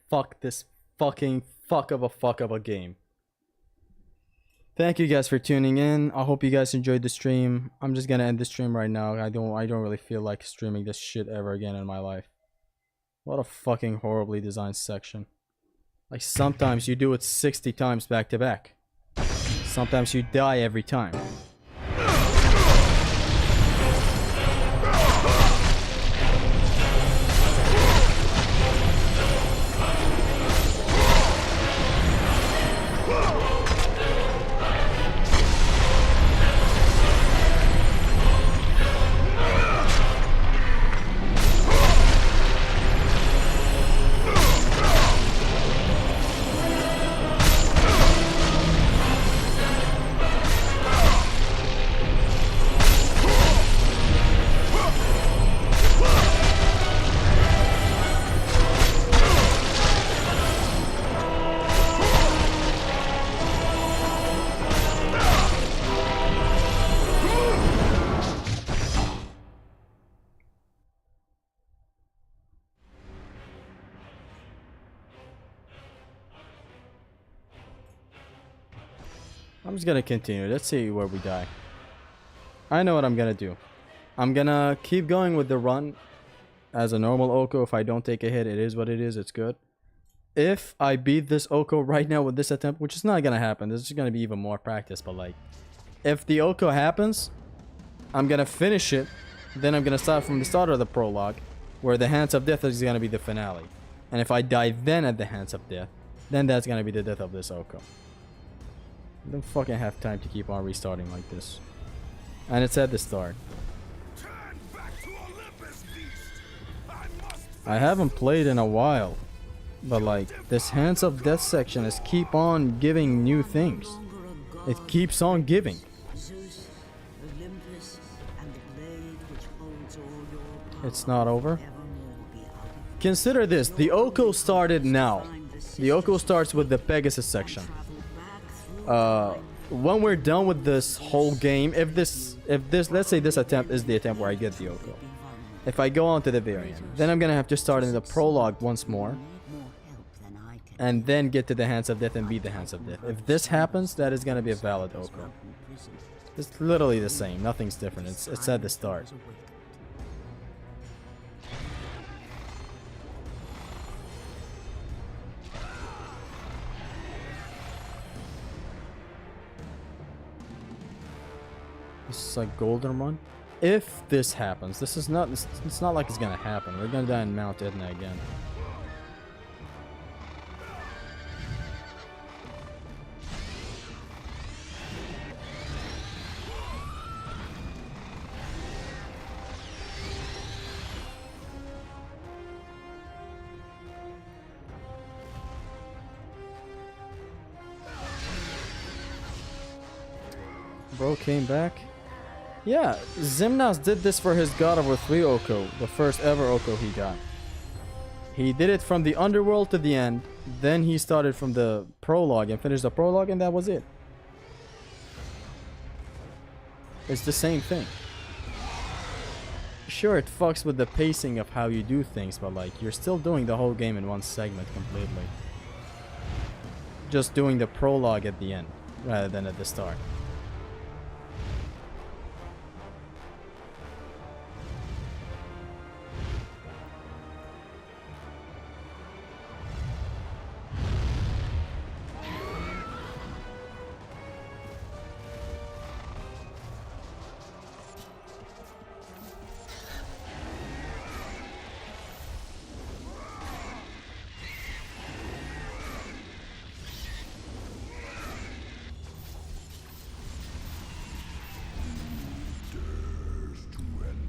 Fuck this fucking fuck of a game. Thank you guys for tuning in. I hope you guys enjoyed the stream. I'm just gonna end the stream right now. I don't really feel like streaming this shit ever again in my life. What a fucking horribly designed section. Like sometimes you do it 60 times back to back. Sometimes you die every time. I'm just gonna continue. Let's see where we die. I know what I'm gonna do. I'm gonna keep going with the run as a normal Oko. If I don't take a hit, it is what it is. It's good. If I beat this Oko right now with this attempt, which is not gonna happen, this is gonna be even more practice, but like, if the Oko happens, I'm gonna finish it, then I'm gonna start from the start of the prologue, where the Hands of Death is gonna be the finale. And if I die then at the Hands of Death, then that's gonna be the death of this Oko. I don't fucking have time to keep on restarting like this. And it's at the start. Turn back to Olympus, beast. I haven't played in a while. But like, this Hands of Death section is keep on giving new things. It keeps on giving. Zeus, Olympus, and the blade which holds all your power It's not over. evermore be out of Consider this, the Oko started now. The Oko starts with the Pegasus section. travel back through When we're done with this whole game, if this, let's say this attempt is the attempt where I get the Oko. If I go on to the variant, then I'm gonna have to start in the prologue once more. And then get to the Hands of Death and beat the Hands of Death. If this happens, that is gonna be a valid Oko. It's literally the same, nothing's different. It's at the start. This is like Golden Run. If this happens, this is not. It's not like it's gonna happen. We're gonna die in Mount Etna again. Bro came back. Yeah, Ximnas did this for his God of War 3 Oko, the first ever Oko he got. He did it from the underworld to the end, then he started from the prologue and finished the prologue, and that was it. It's the same thing. Sure, it fucks with the pacing of how you do things, but like, you're still doing the whole game in one segment completely. Just doing the prologue at the end, rather than at the start.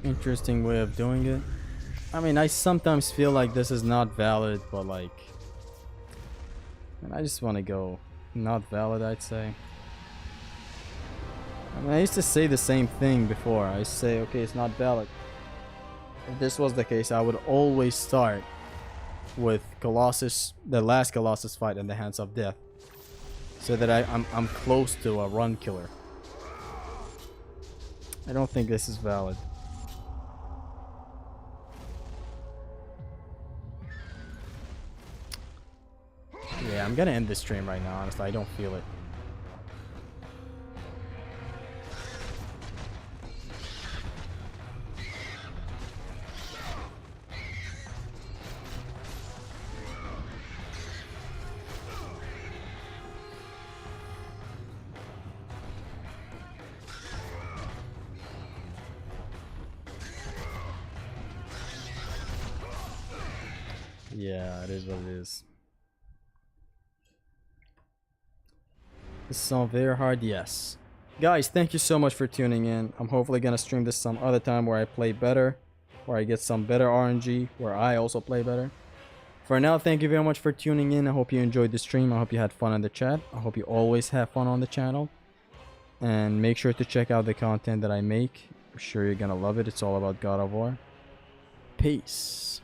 Interesting way of doing it. I mean, I sometimes feel like this is not valid, but like, and I just want to go not valid, I'd say. I mean, I used to say the same thing before. I say, okay, it's not valid. If this was the case, I would always start with Colossus, the last Colossus fight in the Hands of Death, so that I'm close to a run killer. I don't think this is valid. Yeah, I'm gonna end this stream right now, honestly. I don't feel it. Yeah, it is what it is. This is on very hard, yes. Guys, thank you so much for tuning in. I'm hopefully gonna stream this some other time where I play better, where I get some better RNG, where I also play better. For now, thank you very much for tuning in. I hope you enjoyed the stream. I hope you had fun in the chat. I hope you always have fun on the channel. And make sure to check out the content that I make. I'm sure you're gonna love it. It's all about God of War. Peace.